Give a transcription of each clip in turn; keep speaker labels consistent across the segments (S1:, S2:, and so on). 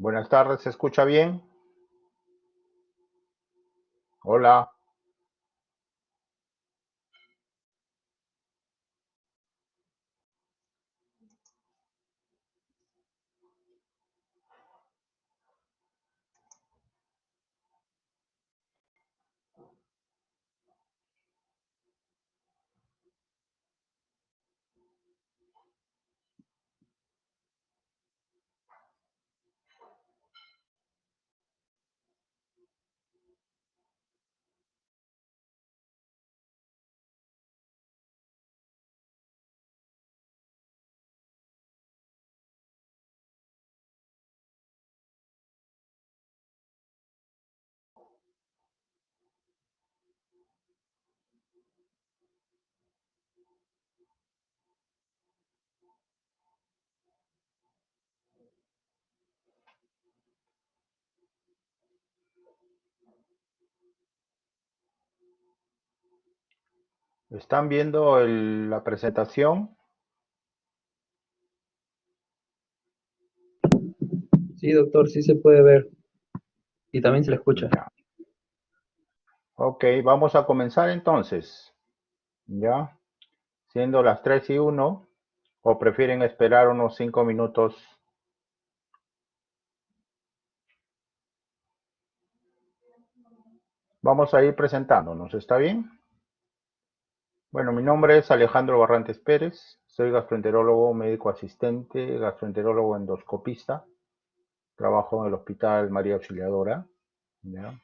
S1: Buenas tardes, ¿se escucha bien? Hola. ¿Están viendo la presentación?
S2: Sí, doctor, sí se puede ver y también se le escucha.
S1: Ya. Ok, vamos a comenzar entonces. ¿Ya? Siendo las 3:01, ¿o prefieren esperar unos 5 minutos? Vamos a ir presentándonos, ¿está bien? Bueno, mi nombre es Alejandro Barrantes Pérez, soy gastroenterólogo, médico asistente, gastroenterólogo endoscopista, trabajo en el Hospital María Auxiliadora. ¿Ya?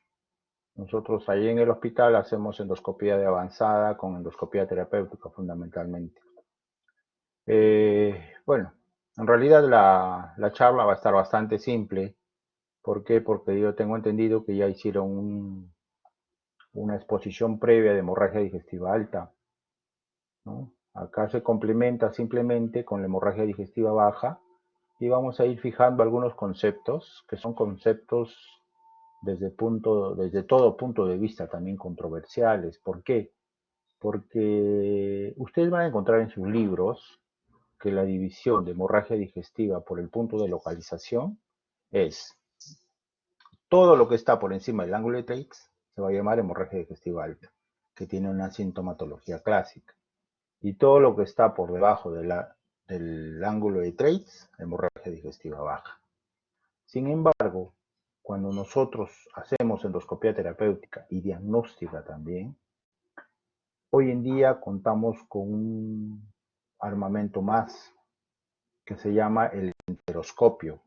S1: Nosotros ahí en el hospital hacemos endoscopía de avanzada con endoscopía terapéutica fundamentalmente. Bueno, en realidad la charla va a estar bastante simple. ¿Por qué? Porque yo tengo entendido que ya hicieron una exposición previa de hemorragia digestiva alta, ¿no? Acá se complementa simplemente con la hemorragia digestiva baja y vamos a ir fijando algunos conceptos que son conceptos desde todo punto de vista también controversiales. ¿Por qué? Porque ustedes van a encontrar en sus libros que la división de hemorragia digestiva por el punto de localización es todo lo que está por encima del ángulo de Treitz se va a llamar hemorragia digestiva alta, que tiene una sintomatología clásica. Y todo lo que está por debajo del ángulo de Treitz, hemorragia digestiva baja. Sin embargo, cuando nosotros hacemos endoscopia terapéutica y diagnóstica también, hoy en día contamos con un armamento más que se llama el enteroscopio,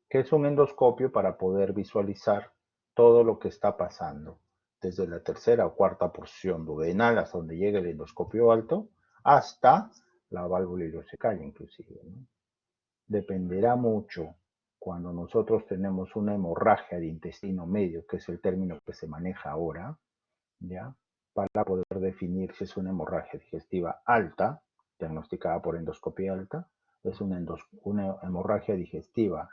S1: que es un endoscopio para poder visualizar todo lo que está pasando, desde la tercera o cuarta porción duodenal hasta donde llega el endoscopio alto, hasta la válvula ileocecal inclusive, ¿no? Dependerá mucho cuando nosotros tenemos una hemorragia de intestino medio, que es el término que se maneja ahora, ¿ya? Para poder definir si es una hemorragia digestiva alta, diagnosticada por endoscopia alta, es una hemorragia digestiva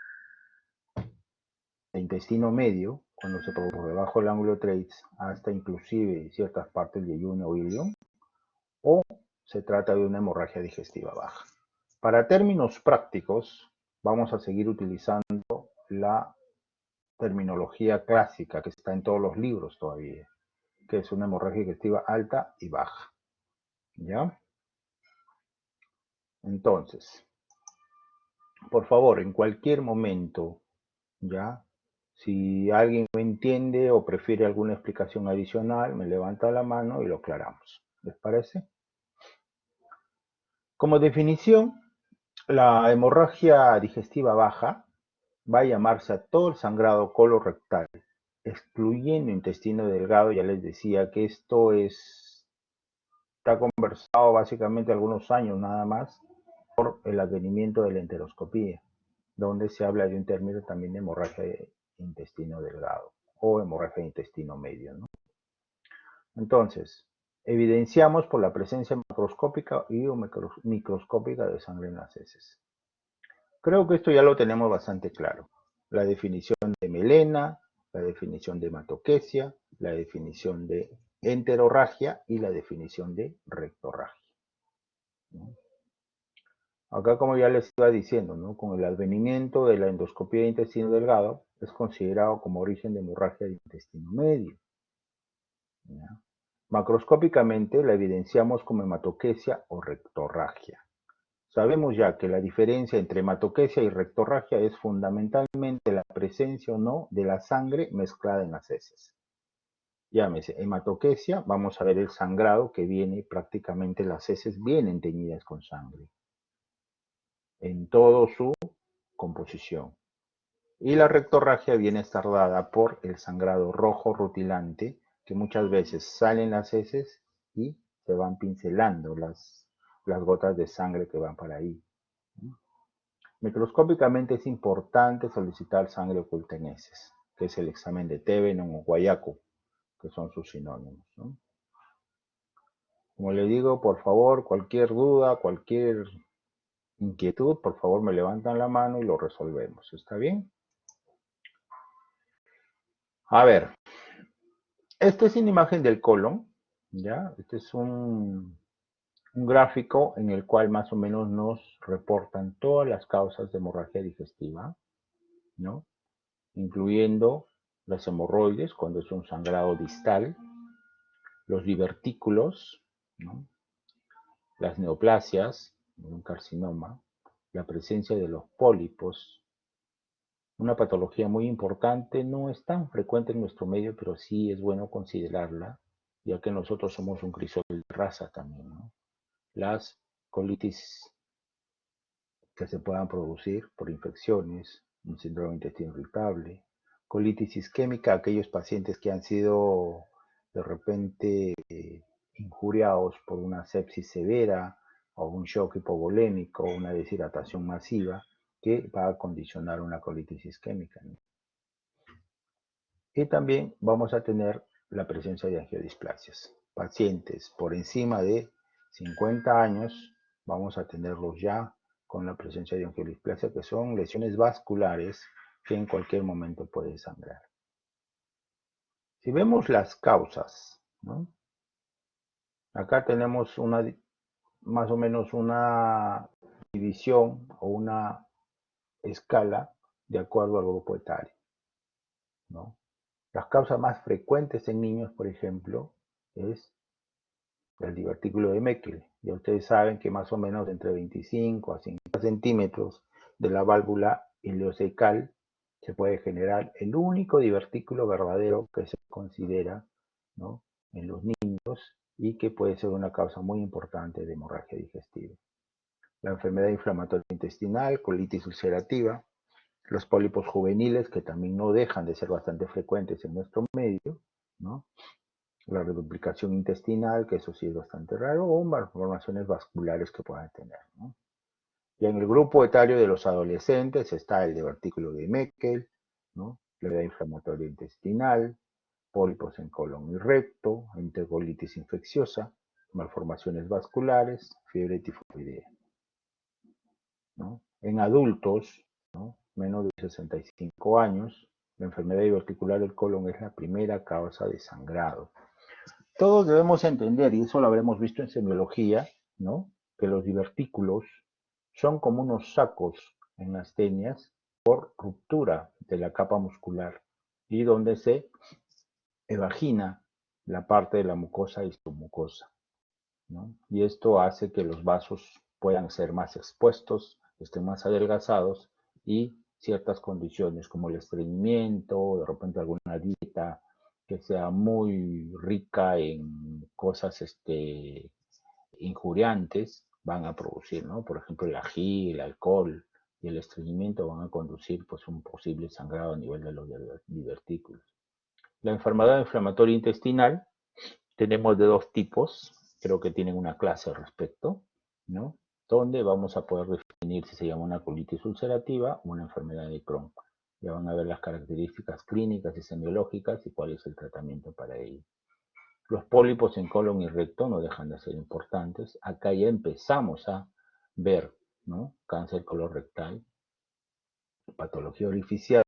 S1: de intestino medio, cuando se produce por debajo del ángulo de Treitz, hasta inclusive ciertas partes de yunio o ilion, o se trata de una hemorragia digestiva baja. Para términos prácticos, vamos a seguir utilizando la terminología clásica que está en todos los libros todavía, que es una hemorragia digestiva alta y baja. ¿Ya? Entonces, por favor, en cualquier momento, ¿ya? Si alguien no entiende o prefiere alguna explicación adicional, me levanta la mano y lo aclaramos. ¿Les parece? Como definición, la hemorragia digestiva baja va a llamarse a todo el sangrado colorectal, excluyendo intestino delgado. Ya les decía que está conversado básicamente algunos años nada más por el advenimiento de la enteroscopía, donde se habla de un término también de hemorragia de intestino delgado o hemorragia de intestino medio, ¿no? Entonces, evidenciamos por la presencia macroscópica y o microscópica de sangre en las heces. Creo que esto ya lo tenemos bastante claro. La definición de melena, la definición de hematoquesia, la definición de enterorragia y la definición de rectorragia, ¿no? Acá, como ya les iba diciendo, ¿no? Con el advenimiento de la endoscopía de intestino delgado, es considerado como origen de hemorragia de intestino medio. ¿Ya? Macroscópicamente la evidenciamos como hematoquesia o rectorragia. Sabemos ya que la diferencia entre hematoquesia y rectorragia es fundamentalmente la presencia o no de la sangre mezclada en las heces. Llámese hematoquesia, vamos a ver el sangrado que viene, prácticamente las heces vienen teñidas con sangre en toda su composición. Y la rectorragia viene a estar dada por el sangrado rojo rutilante, que muchas veces salen las heces y se van pincelando las gotas de sangre que van para ahí. Microscópicamente es importante solicitar sangre oculta en heces, que es el examen de Tevenon o Guayaco, que son sus sinónimos, ¿no? Como le digo, por favor, cualquier duda, cualquier inquietud, por favor me levantan la mano y lo resolvemos. ¿Está bien? A ver, esta es una imagen del colon, ¿ya? Este es un gráfico en el cual más o menos nos reportan todas las causas de hemorragia digestiva, ¿no? Incluyendo las hemorroides, cuando es un sangrado distal, los divertículos, ¿no? Las neoplasias, un carcinoma, la presencia de los pólipos. Una patología muy importante, no es tan frecuente en nuestro medio, pero sí es bueno considerarla, ya que nosotros somos un crisol de raza también, ¿no? Las colitis que se puedan producir por infecciones, un síndrome de intestino irritable, colitis isquémica, aquellos pacientes que han sido de repente injuriados por una sepsis severa o un shock hipovolémico, una deshidratación masiva, que va a condicionar una colitis isquémica, ¿no? Y también vamos a tener la presencia de angiodisplasias. Pacientes por encima de 50 años, vamos a tenerlos ya con la presencia de angiodisplasia, que son lesiones vasculares que en cualquier momento pueden sangrar. Si vemos las causas, ¿no? Acá tenemos más o menos una división o una escala de acuerdo al grupo etario, ¿no? Las causas más frecuentes en niños, por ejemplo, es el divertículo de Meckel. Ya ustedes saben que más o menos entre 25 a 50 centímetros de la válvula ileocecal se puede generar el único divertículo verdadero que se considera, ¿no?, en los niños y que puede ser una causa muy importante de hemorragia digestiva. La enfermedad inflamatoria intestinal, colitis ulcerativa, los pólipos juveniles, que también no dejan de ser bastante frecuentes en nuestro medio, ¿no? La reduplicación intestinal, que eso sí es bastante raro, o malformaciones vasculares que puedan tener, ¿no? Y en el grupo etario de los adolescentes está el divertículo de Meckel, ¿no?, la enfermedad inflamatoria intestinal, pólipos en colon y recto, enterocolitis infecciosa, malformaciones vasculares, fiebre tifoidea, ¿no? En adultos, ¿no?, menos de 65 años, la enfermedad diverticular del colon es la primera causa de sangrado. Todos debemos entender, y eso lo habremos visto en semiología, ¿no?, que los divertículos son como unos sacos en las tenias por ruptura de la capa muscular y donde se evagina la parte de la mucosa y submucosa, ¿no? Y esto hace que los vasos puedan ser más expuestos, estén más adelgazados y ciertas condiciones como el estreñimiento, de repente alguna dieta que sea muy rica en cosas injuriantes van a producir, ¿no? Por ejemplo, el ají, el alcohol y el estreñimiento van a conducir pues un posible sangrado a nivel de los divertículos. La enfermedad inflamatoria intestinal tenemos de dos tipos, creo que tienen una clase al respecto, ¿no?, donde vamos a poder definir si se llama una colitis ulcerativa o una enfermedad de Crohn. Ya van a ver las características clínicas y semiológicas y cuál es el tratamiento para ello. Los pólipos en colon y recto no dejan de ser importantes. Acá ya empezamos a ver, ¿no?, cáncer colorectal, patología orificial,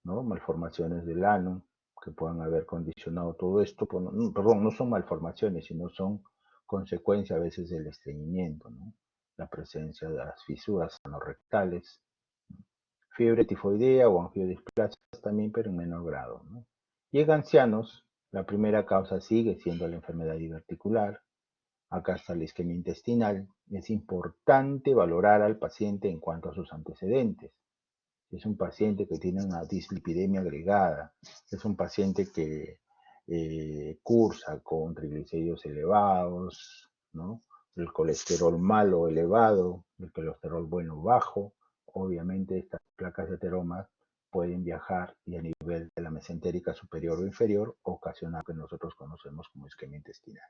S1: ¿no?, malformaciones del ano que puedan haber condicionado todo esto. Perdón, no son malformaciones, sino son consecuencia a veces del estreñimiento, ¿no? la presencia de las fisuras anorrectales, fiebre tifoidea o angiodisplasias también, pero en menor grado, ¿no? Y en ancianos, la primera causa sigue siendo la enfermedad diverticular. Acá está la isquemia intestinal. Es importante valorar al paciente en cuanto a sus antecedentes. Es un paciente que tiene una dislipidemia agregada, es un paciente que cursa con triglicéridos elevados, ¿no? El colesterol malo elevado, el colesterol bueno bajo. Obviamente estas placas de ateroma pueden viajar y a nivel de la mesentérica superior o inferior ocasionar lo que nosotros conocemos como isquemia intestinal.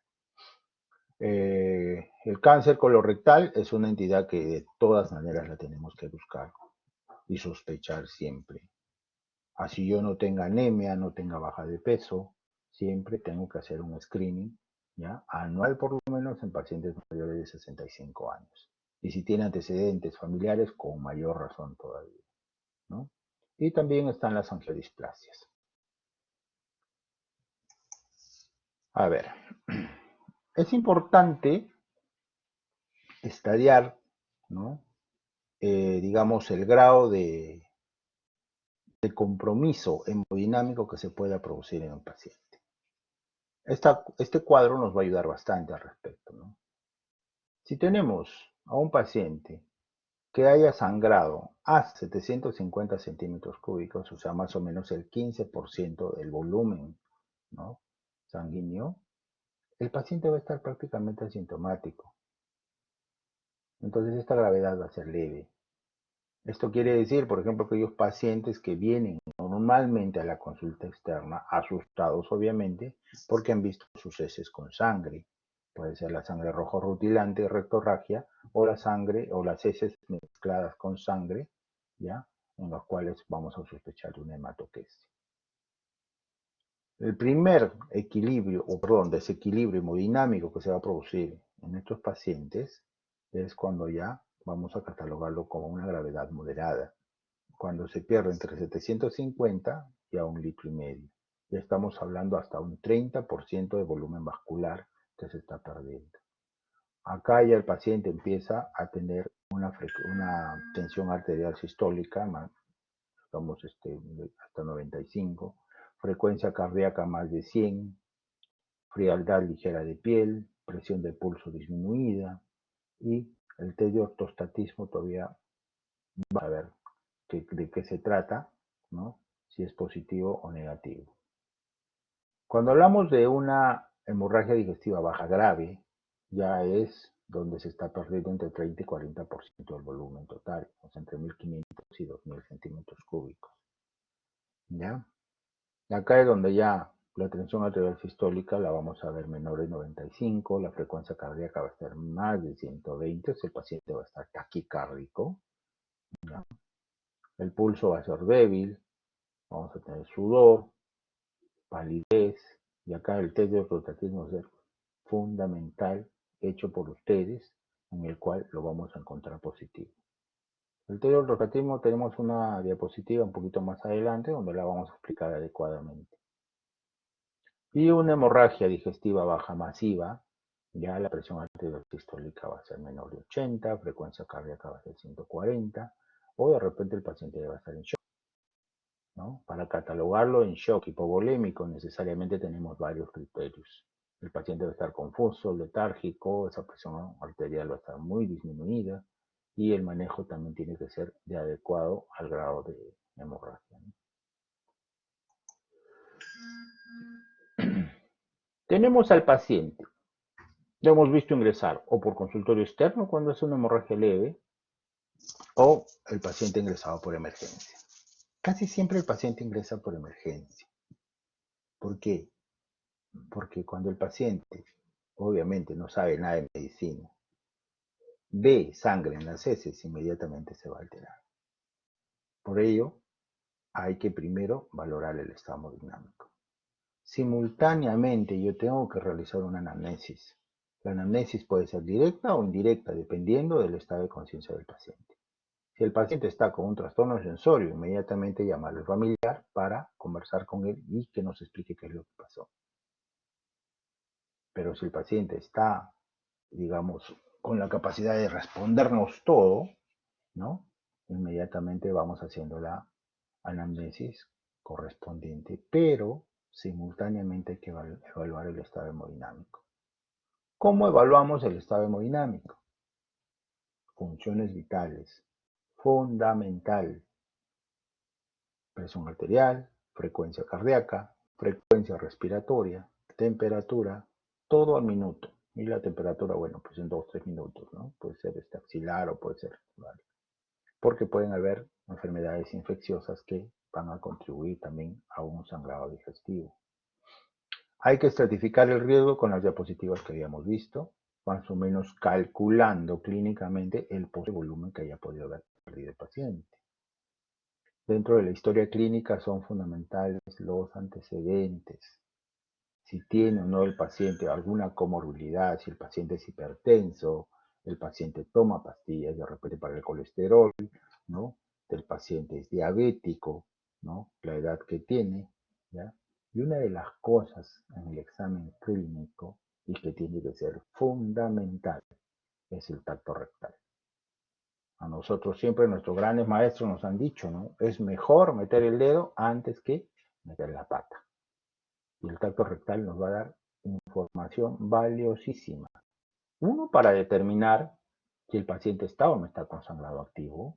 S1: El cáncer colorectal es una entidad que de todas maneras la tenemos que buscar y sospechar siempre. Así yo no tenga anemia, no tenga baja de peso, siempre tengo que hacer un screening, ¿ya? Anual por lo menos en pacientes mayores de 65 años. Y si tiene antecedentes familiares, con mayor razón todavía, ¿no? Y también están las angiodisplasias. A ver, es importante estadiar, ¿no? Digamos, el grado de compromiso hemodinámico que se pueda producir en un paciente. Este cuadro nos va a ayudar bastante al respecto, ¿no? Si tenemos a un paciente que haya sangrado a 750 centímetros cúbicos, o sea, más o menos el 15% del volumen, ¿no?, sanguíneo, el paciente va a estar prácticamente asintomático. Entonces esta gravedad va a ser leve. Esto quiere decir, por ejemplo, que aquellos pacientes que vienen normalmente a la consulta externa, asustados obviamente, porque han visto sus heces con sangre. Puede ser la sangre rojo rutilante, rectorragia, o la sangre o las heces mezcladas con sangre, ¿ya?, en las cuales vamos a sospechar de una hematoquesia. El primer desequilibrio hemodinámico que se va a producir en estos pacientes es cuando ya vamos a catalogarlo como una gravedad moderada, cuando se pierde entre 750 y a 1,5 litros. Ya estamos hablando hasta un 30% de volumen vascular que se está perdiendo. Acá ya el paciente empieza a tener una tensión arterial sistólica, estamos hasta 95, frecuencia cardíaca más de 100, frialdad ligera de piel, presión de pulso disminuida y el test de ortostatismo todavía va a ver de qué se trata, ¿no?, si es positivo o negativo. Cuando hablamos de una hemorragia digestiva baja grave, ya es donde se está perdiendo entre 30 y 40% del volumen total, o sea, entre 1.500 y 2.000 centímetros cúbicos. ¿Ya? Acá es donde ya la tensión arterial sistólica la vamos a ver menor de 95, la frecuencia cardíaca va a estar más de 120, o sea, el paciente va a estar taquicárdico, ¿ya? El pulso va a ser débil, vamos a tener sudor, palidez, y acá el test de rotatismo va a ser fundamental, hecho por ustedes, en el cual lo vamos a encontrar positivo. El test de rotatismo tenemos una diapositiva un poquito más adelante donde la vamos a explicar adecuadamente. Y una hemorragia digestiva baja masiva, ya la presión arterial sistólica va a ser menor de 80, frecuencia cardíaca va a ser 140, o de repente el paciente va a estar en shock, ¿no? Para catalogarlo en shock hipovolémico necesariamente tenemos varios criterios. El paciente va a estar confuso, letárgico, esa presión arterial va a estar muy disminuida y el manejo también tiene que ser de adecuado al grado de hemorragia, ¿no? Tenemos al paciente. Lo hemos visto ingresar o por consultorio externo cuando es una hemorragia leve o el paciente ingresado por emergencia. Casi siempre el paciente ingresa por emergencia. ¿Por qué? Porque cuando el paciente obviamente no sabe nada de medicina, ve sangre en las heces, inmediatamente se va a alterar. Por ello, hay que primero valorar el estado hemodinámico. Simultáneamente yo tengo que realizar una anamnesis. La anamnesis puede ser directa o indirecta, dependiendo del estado de conciencia del paciente. Si el paciente está con un trastorno sensorio, inmediatamente llamar al familiar para conversar con él y que nos explique qué es lo que pasó. Pero si el paciente está, digamos, con la capacidad de respondernos todo, ¿no? Inmediatamente vamos haciendo la anamnesis correspondiente, pero simultáneamente hay que evaluar el estado hemodinámico. ¿Cómo evaluamos el estado hemodinámico? Funciones vitales. Fundamental. Presión arterial, frecuencia cardíaca, frecuencia respiratoria, temperatura, todo al minuto. Y la temperatura, bueno, pues en 2-3 minutos, ¿no? Puede ser axilar o puede ser, ¿vale? Porque pueden haber enfermedades infecciosas que van a contribuir también a un sangrado digestivo. Hay que estratificar el riesgo con las diapositivas que habíamos visto, más o menos calculando clínicamente el posible volumen que haya podido haber perdido el paciente. Dentro de la historia clínica son fundamentales los antecedentes. Si tiene o no el paciente alguna comorbilidad, si el paciente es hipertenso, el paciente toma pastillas de repente para el colesterol, ¿no? El paciente es diabético, ¿no? La edad que tiene, ¿ya? Y una de las cosas en el examen clínico y que tiene que ser fundamental es el tacto rectal. A nosotros siempre nuestros grandes maestros nos han dicho, ¿no? Es mejor meter el dedo antes que meter la pata. Y el tacto rectal nos va a dar información valiosísima. Uno, para determinar si el paciente está o no está con sangrado activo.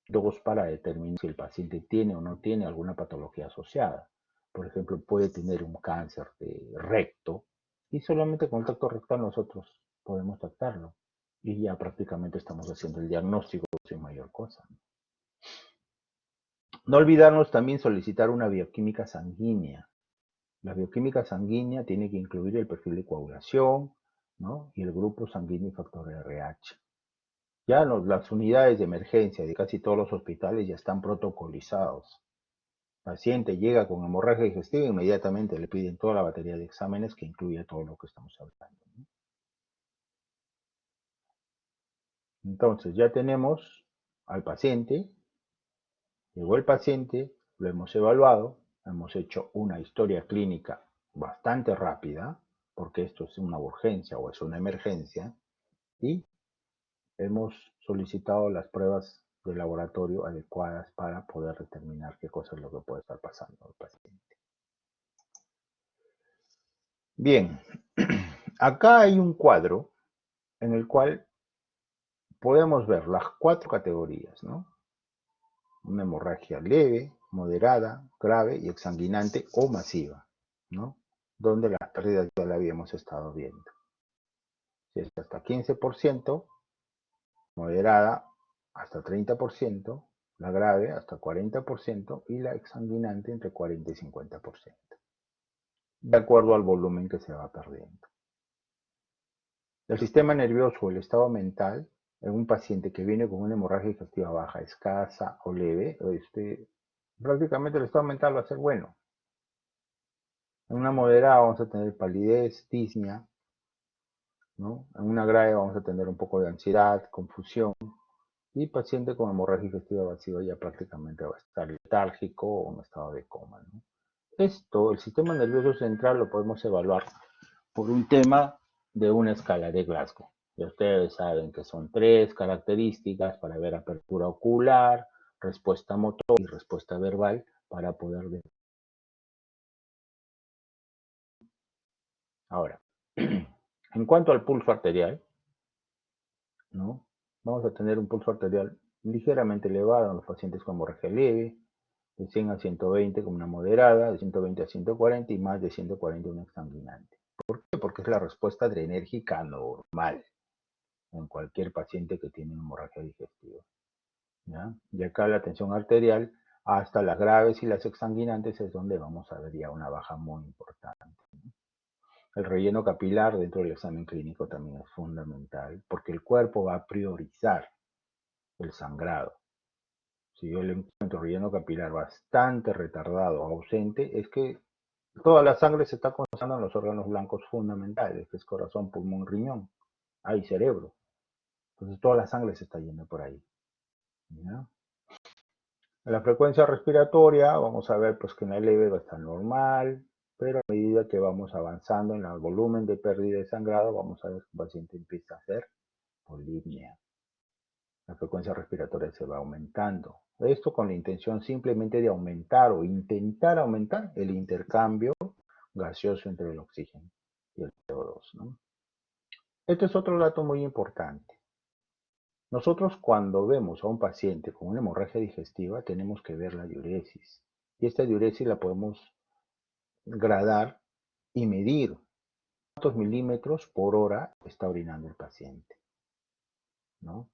S1: Dos, para determinar si el paciente tiene o no tiene alguna patología asociada. Por ejemplo, puede tener un cáncer de recto y solamente con el tacto rectal nosotros podemos tratarlo. Y ya prácticamente estamos haciendo el diagnóstico sin mayor cosa. No olvidarnos también solicitar una bioquímica sanguínea. La bioquímica sanguínea tiene que incluir el perfil de coagulación, ¿no? Y el grupo sanguíneo y factor RH. Ya las unidades de emergencia de casi todos los hospitales ya están protocolizados. El paciente llega con hemorragia digestiva, inmediatamente le piden toda la batería de exámenes que incluye todo lo que estamos hablando, ¿no? Entonces ya tenemos al paciente, llegó el paciente, lo hemos evaluado, hemos hecho una historia clínica bastante rápida, porque esto es una urgencia o es una emergencia, y hemos solicitado las pruebas de laboratorio adecuadas para poder determinar qué cosa es lo que puede estar pasando al paciente. Bien, acá hay un cuadro en el cual podemos ver las 4 categorías, ¿no? Una hemorragia leve, moderada, grave y exsanguinante o masiva, ¿no? Donde las pérdidas ya la habíamos estado viendo. Si es hasta 15%, moderada hasta 30%, la grave hasta 40% y la exsanguinante entre 40 y 50%, de acuerdo al volumen que se va perdiendo. El sistema nervioso o el estado mental en un paciente que viene con una hemorragia digestiva baja, escasa o leve, prácticamente el estado mental va a ser bueno. En una moderada vamos a tener palidez, disnea, ¿no? En una grave vamos a tener un poco de ansiedad, confusión, y paciente con hemorragia digestiva masiva ya prácticamente va a estar letárgico o en estado de coma, ¿no? Esto, el sistema nervioso central lo podemos evaluar por un tema de una escala de Glasgow. Y ustedes saben que son 3 características para ver apertura ocular, respuesta motor y respuesta verbal para poder ver. Ahora, en cuanto al pulso arterial, ¿no? Vamos a tener un pulso arterial ligeramente elevado en los pacientes con hemorragia leve, de 100 a 120 como una moderada, de 120 a 140 y más de 140 una exsanguinante. ¿Por qué? Porque es la respuesta adrenérgica normal en cualquier paciente que tiene hemorragia digestiva, ¿ya? Y acá la tensión arterial hasta las graves y las exsanguinantes es donde vamos a ver ya una baja muy importante. El relleno capilar dentro del examen clínico también es fundamental porque el cuerpo va a priorizar el sangrado. Si yo le encuentro relleno capilar bastante retardado o ausente, es que toda la sangre se está concentrando en los órganos blancos fundamentales, que es corazón, pulmón, riñón, hay cerebro. Entonces toda la sangre se está yendo por ahí, ¿ya? La frecuencia respiratoria, vamos a ver pues que en la leve va a estar normal, pero a medida que vamos avanzando en el volumen de pérdida de sangrado, vamos a ver que el paciente empieza a hacer hipolimia. La frecuencia respiratoria se va aumentando. Esto con la intención simplemente de aumentar o intentar aumentar el intercambio gaseoso entre el oxígeno y el CO2, ¿no? Este es otro dato muy importante. Nosotros cuando vemos a un paciente con una hemorragia digestiva tenemos que ver la diuresis. Y esta diuresis la podemos gradar y medir cuántos milímetros por hora está orinando el paciente, ¿no?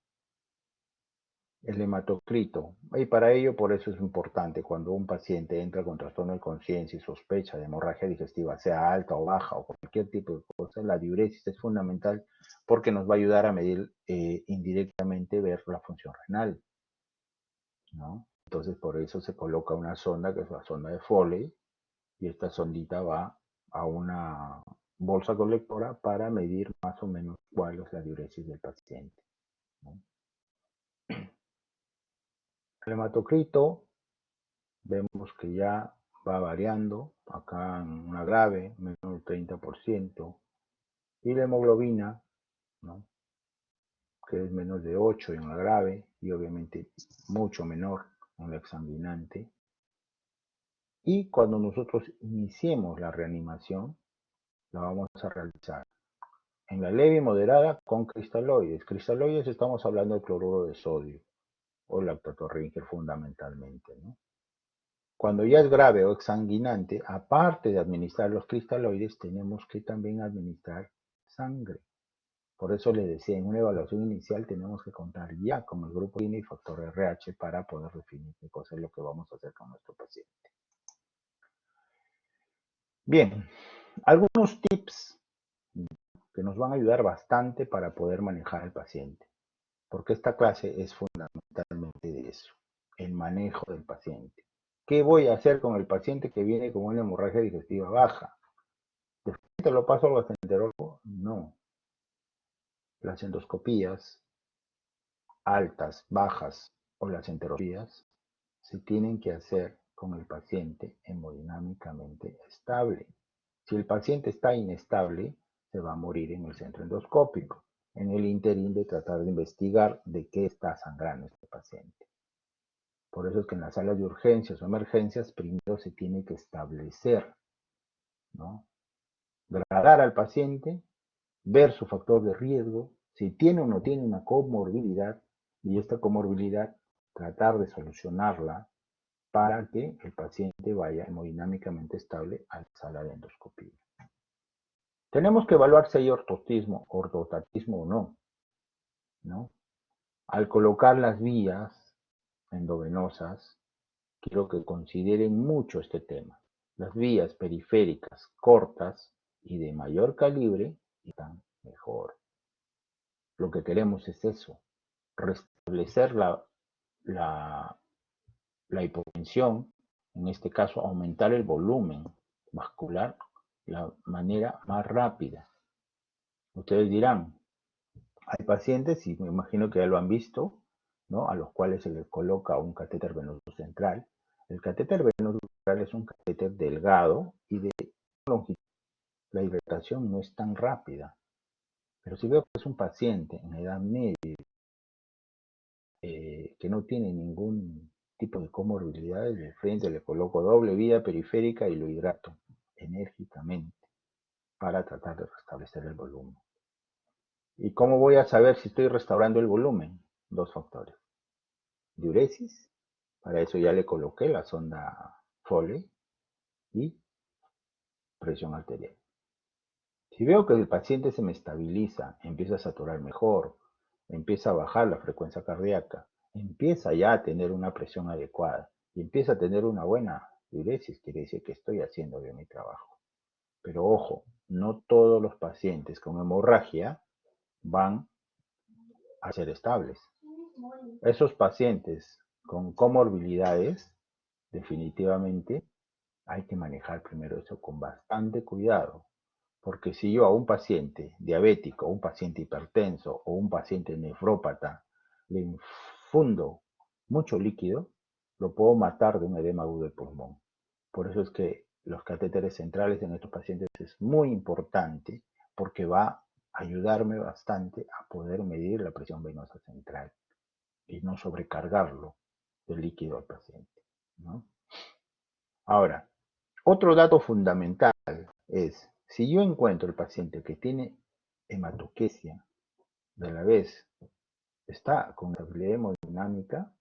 S1: El hematocrito. Y para ello, por eso es importante, cuando un paciente entra con trastorno de conciencia y sospecha de hemorragia digestiva, sea alta o baja o cualquier tipo de cosa, la diuresis es fundamental porque nos va a ayudar a medir indirectamente, ver la función renal, ¿no? Entonces, por eso se coloca una sonda, que es la sonda de Foley, y esta sondita va a una bolsa colectora para medir más o menos cuál es la diuresis del paciente, ¿no? El hematocrito vemos que ya va variando, acá en una grave, menos del 30%, y la hemoglobina, ¿no? Que es menos de 8 en la grave, y obviamente mucho menor en la exsanguinante. Y cuando nosotros iniciemos la reanimación, la vamos a realizar en la leve y moderada con cristaloides. Cristaloides estamos hablando del cloruro de sodio o lactotorrinque fundamentalmente, ¿no? Cuando ya es grave o exsanguinante, aparte de administrar los cristaloides, tenemos que también administrar sangre. Por eso le decía, en una evaluación inicial tenemos que contar ya con el grupo INE y factor RH para poder definir qué cosa es lo que vamos a hacer con nuestro paciente. Bien, algunos tips que nos van a ayudar bastante para poder manejar al paciente, porque esta clase es fundamentalmente de eso, el manejo del paciente. ¿Qué voy a hacer con el paciente que viene con una hemorragia digestiva baja? ¿De frente lo paso al gastroenterólogo? No. Las endoscopías altas, bajas o las enteroscopías se tienen que hacer con el paciente hemodinámicamente estable. Si el paciente está inestable, se va a morir en el centro endoscópico, en el interín de tratar de investigar de qué está sangrando este paciente. Por eso es que en las salas de urgencias o emergencias primero se tiene que establecer, ¿no? Gradar al paciente, ver su factor de riesgo, si tiene o no tiene una comorbilidad, y esta comorbilidad tratar de solucionarla para que el paciente vaya hemodinámicamente estable a la sala de endoscopía. Tenemos que evaluar si hay ortotismo o no, ¿no? Al colocar las vías endovenosas, quiero que consideren mucho este tema. Las vías periféricas cortas y de mayor calibre están mejor. Lo que queremos es eso, restablecer la hipotensión, en este caso aumentar el volumen vascular de la manera más rápida. Ustedes dirán, hay pacientes, y me imagino que ya lo han visto, ¿no? A los cuales se les coloca un catéter venoso central. El catéter venoso central es un catéter delgado y de longitud. La hidratación no es tan rápida. Pero si veo que es un paciente en edad media que no tiene ningún tipo de comorbilidades, de frente le coloco doble vía periférica y lo hidrato enérgicamente para tratar de restablecer el volumen. ¿Y cómo voy a saber si estoy restaurando el volumen? Dos factores. Diuresis, para eso ya le coloqué la sonda Foley, y presión arterial. Si veo que el paciente se me estabiliza, empieza a saturar mejor, empieza a bajar la frecuencia cardíaca, empieza ya a tener una presión adecuada y empieza a tener una buena diuresis, quiere decir que estoy haciendo bien mi trabajo. Pero ojo, no todos los pacientes con hemorragia van a ser estables. Esos pacientes con comorbilidades, definitivamente hay que manejar primero eso con bastante cuidado. Porque si yo a un paciente diabético, un paciente hipertenso o un paciente nefrópata le infundo mucho líquido, lo puedo matar de un edema agudo del pulmón. Por eso es que los catéteres centrales en estos pacientes es muy importante porque va ayudarme bastante a poder medir la presión venosa central y no sobrecargarlo de líquido al paciente, ¿no? Ahora, otro dato fundamental es, si yo encuentro el paciente que tiene hematoquesia de la vez está con estabilidad hemodinámica,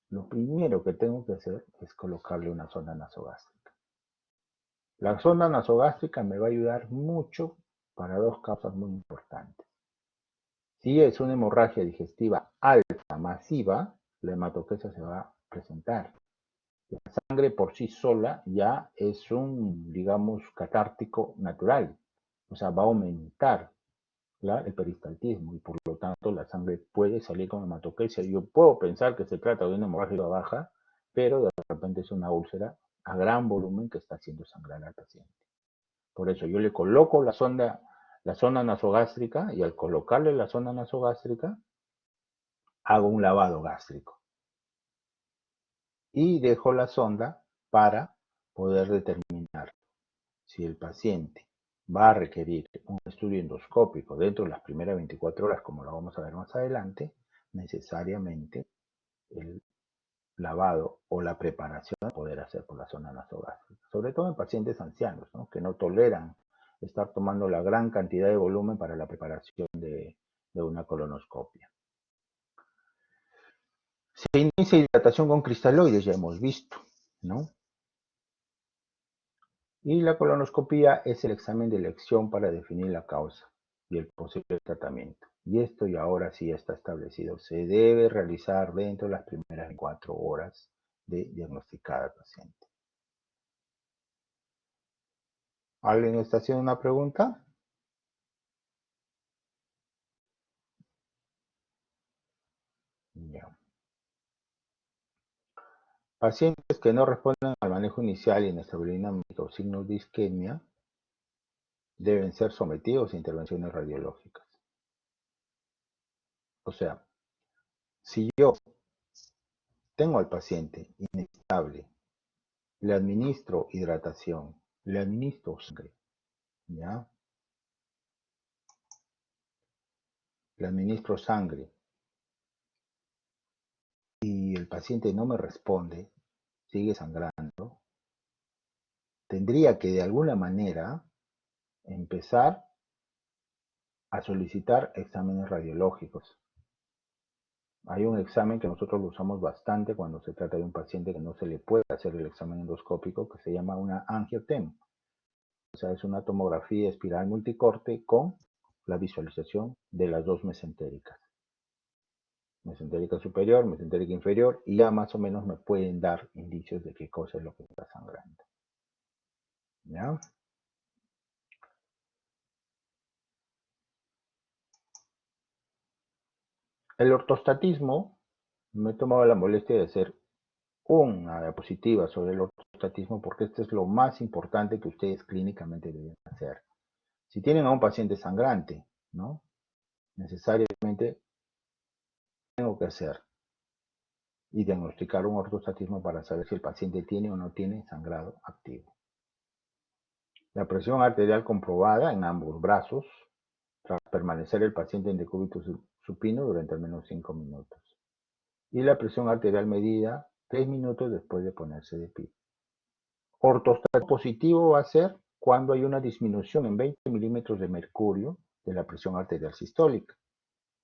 S1: lo primero que tengo que hacer es colocarle una sonda nasogástrica. La sonda nasogástrica me va a ayudar mucho para dos causas muy importantes. Si es una hemorragia digestiva alta, masiva, la hematoquesia se va a presentar. La sangre por sí sola ya es un, digamos, catártico natural. O sea, va a aumentar el peristaltismo y por lo tanto la sangre puede salir con hematoquesia. Yo puedo pensar que se trata de una hemorragia baja, pero de repente es una úlcera a gran volumen que está haciendo sangrar al paciente. Por eso yo le coloco la sonda nasogástrica y al colocarle la sonda nasogástrica hago un lavado gástrico y dejo la sonda para poder determinar si el paciente va a requerir un estudio endoscópico dentro de las primeras 24 horas, como lo vamos a ver más adelante, necesariamente el lavado o la preparación de poder hacer por la zona nasogástrica, sobre todo en pacientes ancianos, ¿no? Que no toleran estar tomando la gran cantidad de volumen para la preparación de una colonoscopia. Se inicia hidratación con cristaloides, ya hemos visto, ¿no? Y la colonoscopía es el examen de elección para definir la causa y el posible tratamiento. Y esto ya ahora sí está establecido. Se debe realizar dentro de las primeras 4 horas de diagnosticar al paciente. ¿Alguien está haciendo una pregunta? Ya. Pacientes que no responden al manejo inicial y inestabilidad o signos de isquemia deben ser sometidos a intervenciones radiológicas. O sea, si yo tengo al paciente inestable, le administro hidratación, le administro sangre, ¿ya? Le administro sangre y el paciente no me responde, sigue sangrando, tendría que de alguna manera empezar a solicitar exámenes radiológicos. Hay un examen que nosotros lo usamos bastante cuando se trata de un paciente que no se le puede hacer el examen endoscópico, que se llama una angiotem. O sea, es una tomografía espiral multicorte con la visualización de las dos mesentéricas. Mesentérica superior, mesentérica inferior, y ya más o menos me pueden dar indicios de qué cosa es lo que está sangrando. ¿Ya? El ortostatismo, me he tomado la molestia de hacer una diapositiva sobre el ortostatismo porque esto es lo más importante que ustedes clínicamente deben hacer. Si tienen a un paciente sangrante, ¿no? Necesariamente tengo que hacer y diagnosticar un ortostatismo para saber si el paciente tiene o no tiene sangrado activo. La presión arterial comprobada en ambos brazos, tras permanecer el paciente en decúbito supino durante al menos 5 minutos. Y la presión arterial medida 3 minutos después de ponerse de pie. Ortostatismo positivo va a ser cuando hay una disminución en 20 milímetros de mercurio de la presión arterial sistólica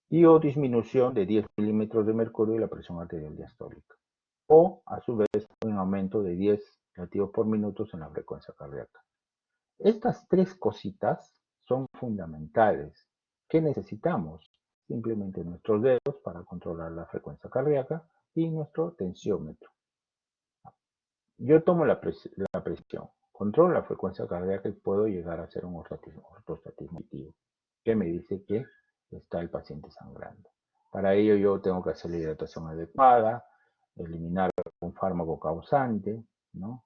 S1: y o disminución de 10 milímetros de mercurio de la presión arterial diastólica. O, a su vez, un aumento de 10 latidos por minuto en la frecuencia cardíaca. Estas tres cositas son fundamentales. ¿Qué necesitamos? Simplemente nuestros dedos para controlar la frecuencia cardíaca y nuestro tensiómetro. Yo tomo la presión, controlo la frecuencia cardíaca y puedo llegar a hacer un ortostatismo activo, que me dice que está el paciente sangrando. Para ello yo tengo que hacer la hidratación adecuada, eliminar un fármaco causante, ¿no?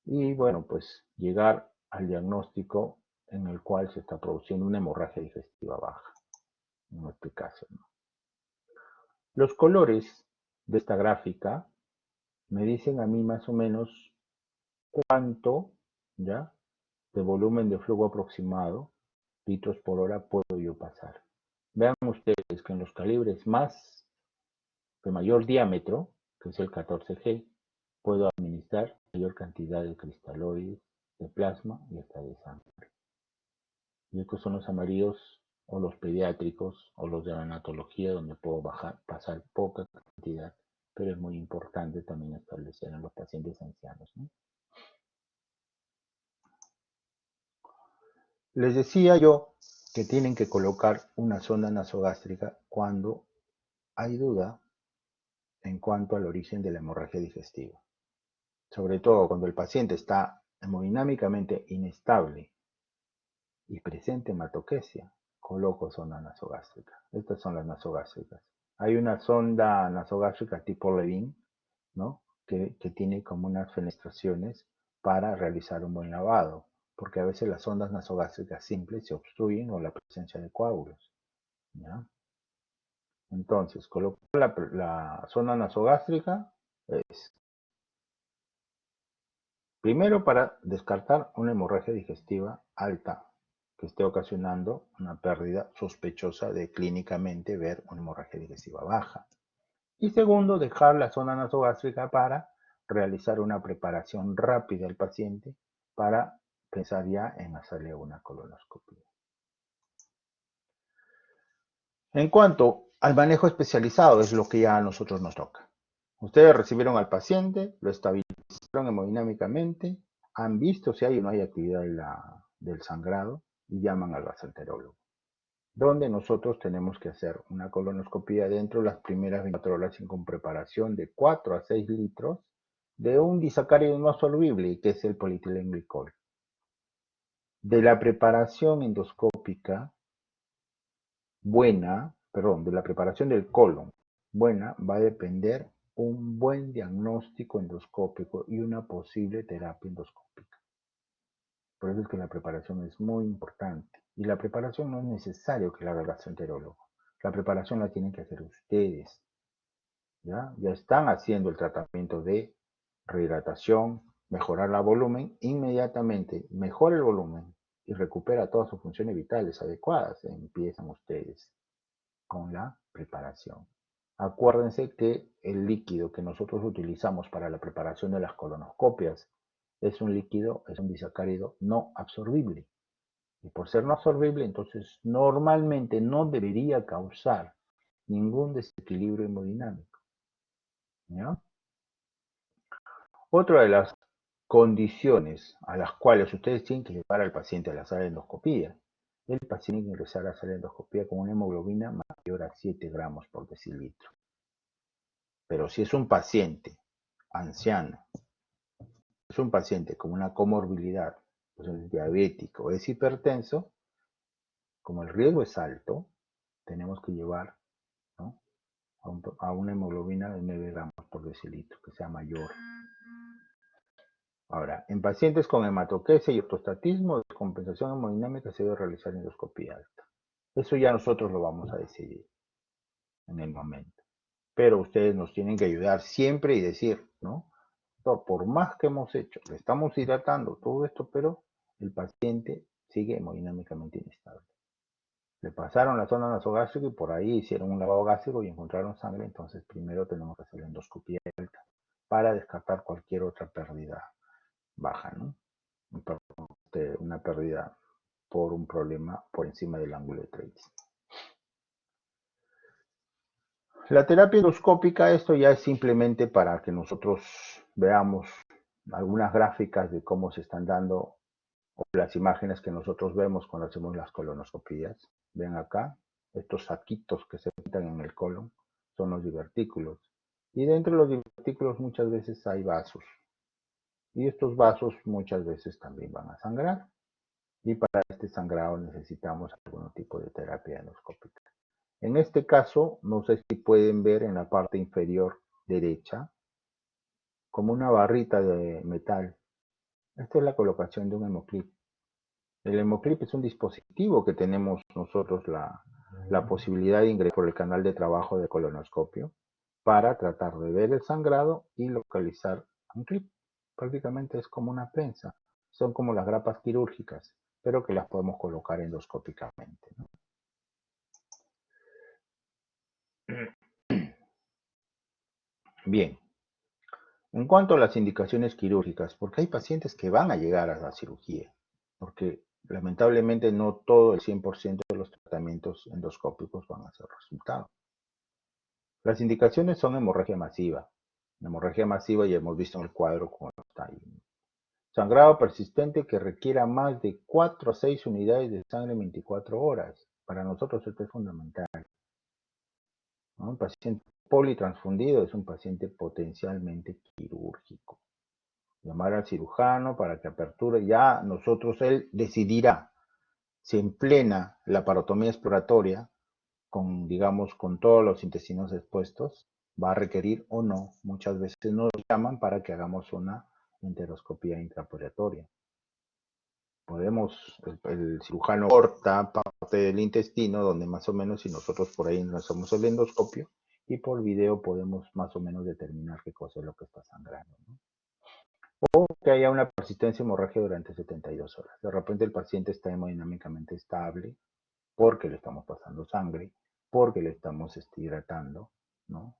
S1: Y bueno, pues llegar al diagnóstico en el cual se está produciendo una hemorragia digestiva baja, en este caso, ¿no? Los colores de esta gráfica me dicen a mí más o menos cuánto, ¿ya?, de volumen de flujo aproximado litros por hora puedo yo pasar. Vean ustedes que en los calibres de mayor diámetro, que es el 14G, puedo administrar mayor cantidad de cristaloides, de plasma y hasta de sangre. Y estos son los amarillos o los pediátricos o los de la anatología, donde puedo pasar poca cantidad, pero es muy importante también establecer en los pacientes ancianos, ¿no? Les decía yo que tienen que colocar una sonda nasogástrica cuando hay duda en cuanto al origen de la hemorragia digestiva. Sobre todo cuando el paciente está hemodinámicamente inestable y presente hematoquesia, coloco sonda nasogástrica. Estas son las nasogástricas. Hay una sonda nasogástrica tipo Levin, ¿no? que tiene como unas fenestraciones para realizar un buen lavado, porque a veces las sondas nasogástricas simples se obstruyen con la presencia de coágulos, ¿ya? Entonces, colocar la sonda nasogástrica es primero para descartar una hemorragia digestiva alta que esté ocasionando una pérdida sospechosa de clínicamente ver una hemorragia digestiva baja. Y segundo, dejar la zona nasogástrica para realizar una preparación rápida al paciente para pensar ya en hacerle una colonoscopia. En cuanto al manejo especializado, es lo que ya a nosotros nos toca. Ustedes recibieron al paciente, lo estabilizaron hemodinámicamente, han visto si hay o no hay actividad del sangrado y llaman al gastroenterólogo, donde nosotros tenemos que hacer una colonoscopia dentro de las primeras 24 horas con preparación de 4 a 6 litros de un disacárido no soluble, que es el polietilenglicol. De la preparación endoscópica buena, perdón, de la preparación del colon buena, va a depender un buen diagnóstico endoscópico y una posible terapia endoscópica. Por eso es que la preparación es muy importante. Y la preparación no es necesario que la haga el gastroenterólogo. La preparación la tienen que hacer ustedes. ¿Ya? Ya están haciendo el tratamiento de rehidratación, mejorar el volumen, inmediatamente mejora el volumen y recupera todas sus funciones vitales adecuadas. Empiezan ustedes con la preparación. Acuérdense que el líquido que nosotros utilizamos para la preparación de las colonoscopias es un líquido, es un disacárido no absorbible. Y por ser no absorbible, entonces normalmente no debería causar ningún desequilibrio hemodinámico, ¿ya? Otra de las condiciones a las cuales ustedes tienen que llevar al paciente a la sala de endoscopía, el paciente tiene que ingresar a la sala de endoscopía con una hemoglobina mayor a 7 gramos por decilitro. Pero si es un paciente anciano, es un paciente con una comorbilidad, pues es diabético, es hipertenso, como el riesgo es alto, tenemos que llevar, ¿no?, a una hemoglobina de 9 gramos por decilitro, que sea mayor. Ahora, en pacientes con hematoquesia y ortostatismo, descompensación hemodinámica se debe realizar endoscopía alta. Eso ya nosotros lo vamos a decidir en el momento. Pero ustedes nos tienen que ayudar siempre y decir, ¿no? Por más que hemos hecho, le estamos hidratando todo esto, pero el paciente sigue hemodinámicamente inestable. Le pasaron la zona nasogástrica y por ahí hicieron un lavado gástrico y encontraron sangre, entonces primero tenemos que hacer la endoscopía alta para descartar cualquier otra pérdida baja, ¿no? Una pérdida por un problema por encima del ángulo de Treitz. La terapia endoscópica, esto ya es simplemente para que nosotros veamos algunas gráficas de cómo se están dando las imágenes que nosotros vemos cuando hacemos las colonoscopías. Ven acá, estos saquitos que se pintan en el colon son los divertículos. Y dentro de los divertículos muchas veces hay vasos. Y estos vasos muchas veces también van a sangrar. Y para este sangrado necesitamos algún tipo de terapia endoscópica. En este caso, no sé si pueden ver en la parte inferior derecha, como una barrita de metal. Esta es la colocación de un hemoclip. El hemoclip es un dispositivo que tenemos nosotros la posibilidad de ingresar por el canal de trabajo de colonoscopio para tratar de ver el sangrado y localizar un clip. Prácticamente es como una prensa. Son como las grapas quirúrgicas. pero que las podemos colocar endoscópicamente, ¿no? Bien, en cuanto a las indicaciones quirúrgicas, porque hay pacientes que van a llegar a la cirugía, porque lamentablemente no todo el 100% de los tratamientos endoscópicos van a ser resultado. Las indicaciones son hemorragia masiva. Hemorragia masiva ya hemos visto en el cuadro cómo está ahí. Sangrado persistente que requiera más de 4 a 6 unidades de sangre en 24 horas. Para nosotros esto es fundamental, ¿no? Un paciente politransfundido es un paciente potencialmente quirúrgico. Llamar al cirujano para que aperture, ya él decidirá si en plena laparotomía exploratoria, digamos, con todos los intestinos expuestos, va a requerir o no. Muchas veces nos llaman para que hagamos una enteroscopía intraoperatoria. El cirujano corta parte del intestino, donde más o menos, si nosotros por ahí no hacemos el endoscopio, y por video podemos más o menos determinar qué cosa es lo que está sangrando, ¿no? O que haya una persistencia hemorragia durante 72 horas. De repente el paciente está hemodinámicamente estable porque le estamos pasando sangre, porque le estamos hidratando, ¿no?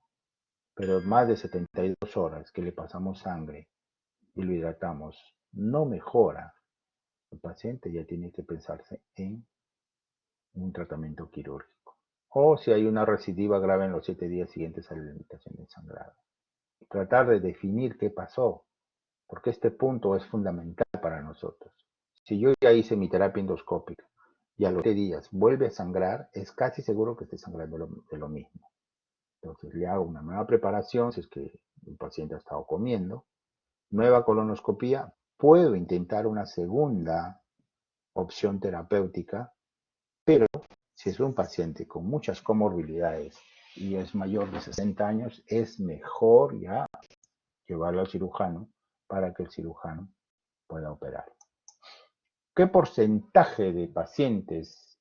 S1: Pero más de 72 horas que le pasamos sangre y lo hidratamos, no mejora, el paciente ya tiene que pensarse en un tratamiento quirúrgico. O si hay una recidiva grave en los 7 días siguientes a la limitación del sangrado. Tratar de definir qué pasó, porque este punto es fundamental para nosotros. Si yo ya hice mi terapia endoscópica y a los 7 días vuelve a sangrar, es casi seguro que esté sangrando de lo mismo. Entonces le hago una nueva preparación, si es que el paciente ha estado comiendo, nueva colonoscopía, puedo intentar una segunda opción terapéutica, pero si es un paciente con muchas comorbilidades y es mayor de 60 años, es mejor ya llevarlo al cirujano para que el cirujano pueda operar. ¿Qué porcentaje de pacientes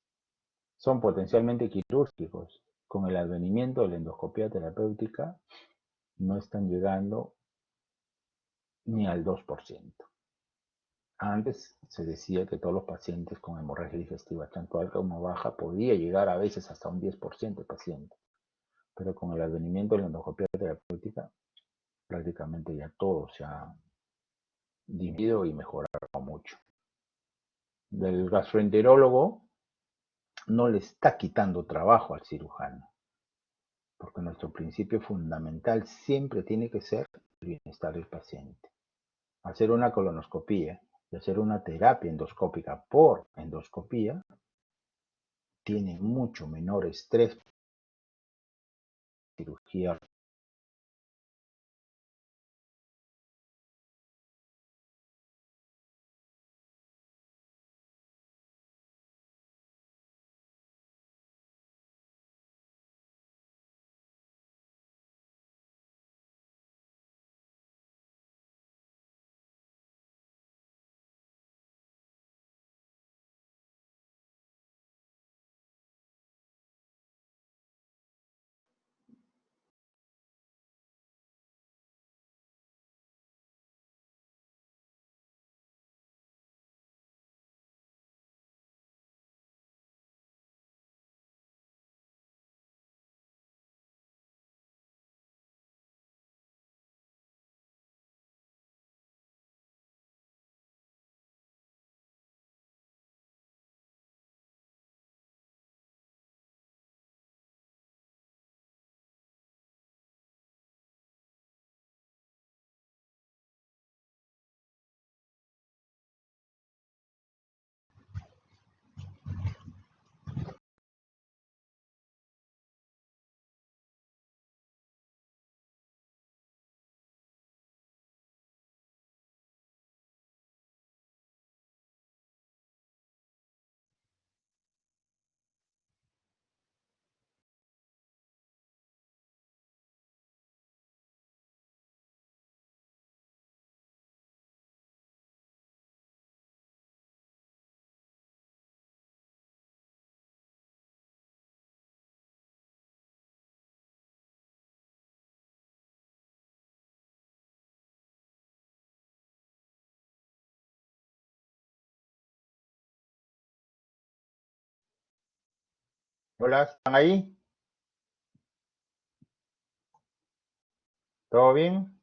S1: son potencialmente quirúrgicos? Con el advenimiento de la endoscopía terapéutica no están llegando ni al 2%. Antes se decía que todos los pacientes con hemorragia digestiva, tanto alta como baja, podía llegar a veces hasta un 10% de pacientes. Pero con el advenimiento de la endoscopía terapéutica, prácticamente ya todo se ha disminuido y mejorado mucho. El gastroenterólogo no le está quitando trabajo al cirujano, porque nuestro principio fundamental siempre tiene que ser el bienestar del paciente. Hacer una colonoscopía y hacer una terapia endoscópica por endoscopía tiene mucho menor estrés que la cirugía Hola, ¿están ahí? ¿Todo bien?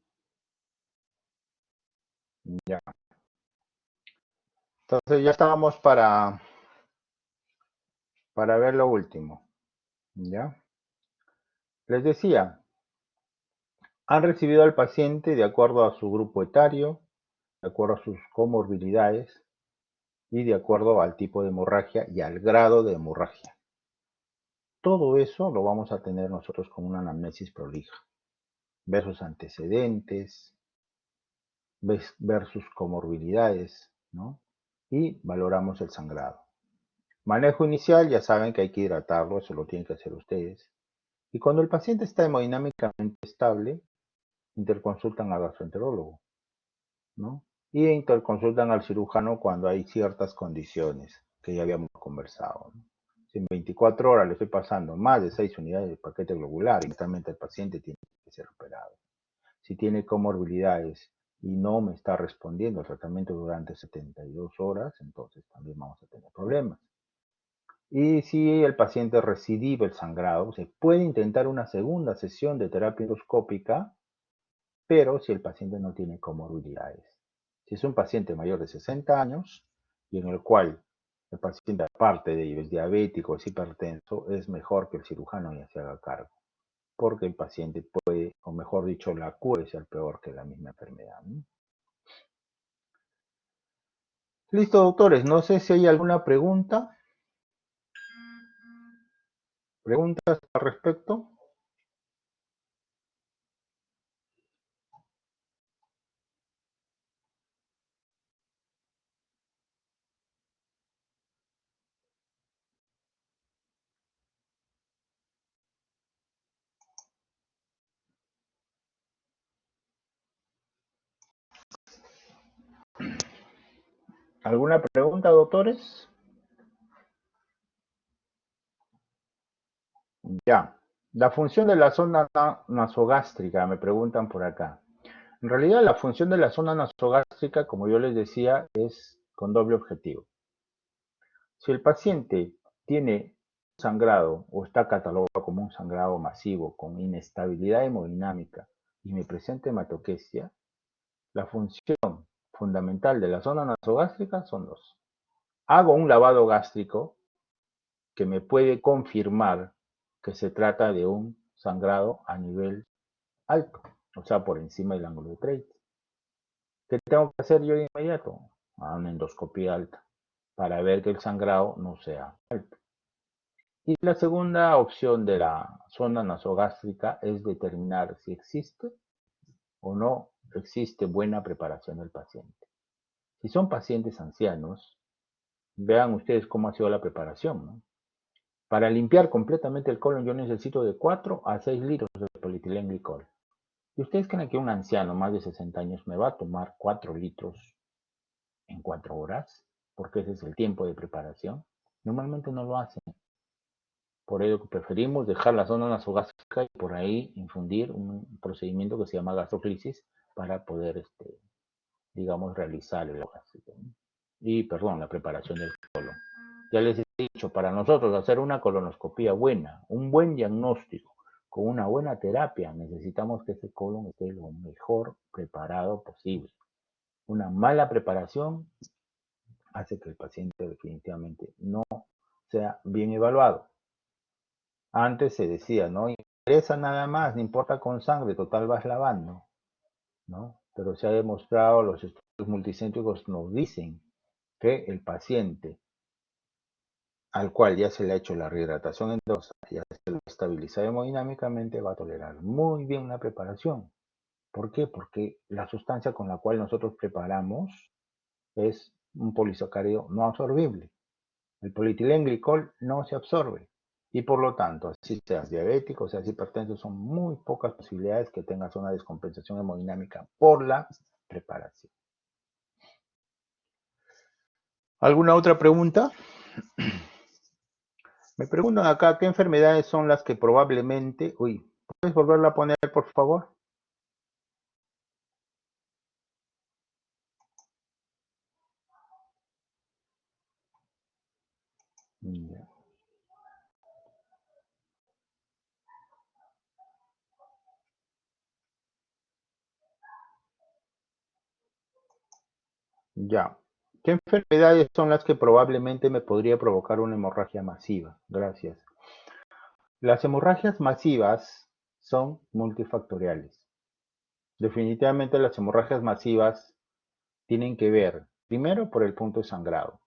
S1: Ya. Entonces ya estábamos para ver lo último. ¿Ya? Les decía, han recibido al paciente de acuerdo a su grupo etario, de acuerdo a sus comorbilidades y de acuerdo al tipo de hemorragia y al grado de hemorragia. Todo eso lo vamos a tener nosotros con una anamnesis prolija. Ver sus antecedentes, ver sus comorbilidades, ¿no? Y valoramos el sangrado. Manejo inicial, ya saben que hay que hidratarlo, eso lo tienen que hacer ustedes. Y cuando el paciente está hemodinámicamente estable, interconsultan al gastroenterólogo, ¿no? Y interconsultan al cirujano cuando hay ciertas condiciones que ya habíamos conversado, ¿no? Si en 24 horas le estoy pasando más de 6 unidades de paquete globular, inmediatamente el paciente tiene que ser operado. Si tiene comorbilidades y no me está respondiendo al tratamiento durante 72 horas, entonces también vamos a tener problemas. Y si el paciente recidiva el sangrado, se puede intentar una segunda sesión de terapia endoscópica, pero si el paciente no tiene comorbilidades. Si es un paciente mayor de 60 años y en el cual el paciente, aparte de es diabético, es hipertenso, es mejor que el cirujano ya se haga cargo, porque el paciente puede, o mejor dicho, la cura puede ser peor que la misma enfermedad, ¿no? Listo, doctores. No sé si hay alguna pregunta. ¿Preguntas al respecto? ¿Alguna pregunta, doctores? Ya. La función de la zona nasogástrica, me preguntan por acá. En realidad, la función de la zona nasogástrica, como yo les decía, es con doble objetivo. Si el paciente tiene sangrado o está catalogado como un sangrado masivo con inestabilidad hemodinámica y me presenta hematoquesia, la función fundamental de la zona nasogástrica son dos. Hago un lavado gástrico que me puede confirmar que se trata de un sangrado a nivel alto, o sea, por encima del ángulo de Treitz. ¿Qué tengo que hacer yo de inmediato? A una endoscopía alta para ver que el sangrado no sea alto. Y la segunda opción de la zona nasogástrica es determinar si existe o no existe buena preparación del paciente. Si son pacientes ancianos, vean ustedes cómo ha sido la preparación, ¿no? Para limpiar completamente el colon yo necesito de 4 a 6 litros de polietilenglicol. ¿Y ustedes creen que un anciano más de 60 años me va a tomar 4 litros en 4 horas? Porque ese es el tiempo de preparación. Normalmente no lo hacen. Por ello preferimos dejar la zona nasogástrica y por ahí infundir un procedimiento que se llama gastroclisis para poder, digamos, realizar el gástrico, ¿no? Y, perdón, la preparación del colon. Ya les he dicho, para nosotros hacer una colonoscopía buena, un buen diagnóstico, con una buena terapia, necesitamos que ese colon esté lo mejor preparado posible. Una mala preparación hace que el paciente definitivamente no sea bien evaluado. Antes se decía, no interesa nada más, no importa con sangre, total vas lavando, ¿no? Pero se ha demostrado, los estudios multicéntricos nos dicen que el paciente al cual ya se le ha hecho la rehidratación endógena, ya se lo estabiliza hemodinámicamente, va a tolerar muy bien la preparación. ¿Por qué? Porque la sustancia con la cual nosotros preparamos es un polisacárido no absorbible. El polietilenglicol no se absorbe. Y por lo tanto, si seas diabético, seas hipertenso, son muy pocas posibilidades que tengas una descompensación hemodinámica por la preparación. ¿Alguna otra pregunta? Me preguntan acá qué enfermedades son las que probablemente... Uy, ¿puedes volverla a poner, por favor? Ya. Ya. ¿Qué enfermedades son las que probablemente me podría provocar una hemorragia masiva? Gracias. Las hemorragias masivas son multifactoriales. Definitivamente las hemorragias masivas tienen que ver, primero, por el punto de sangrado,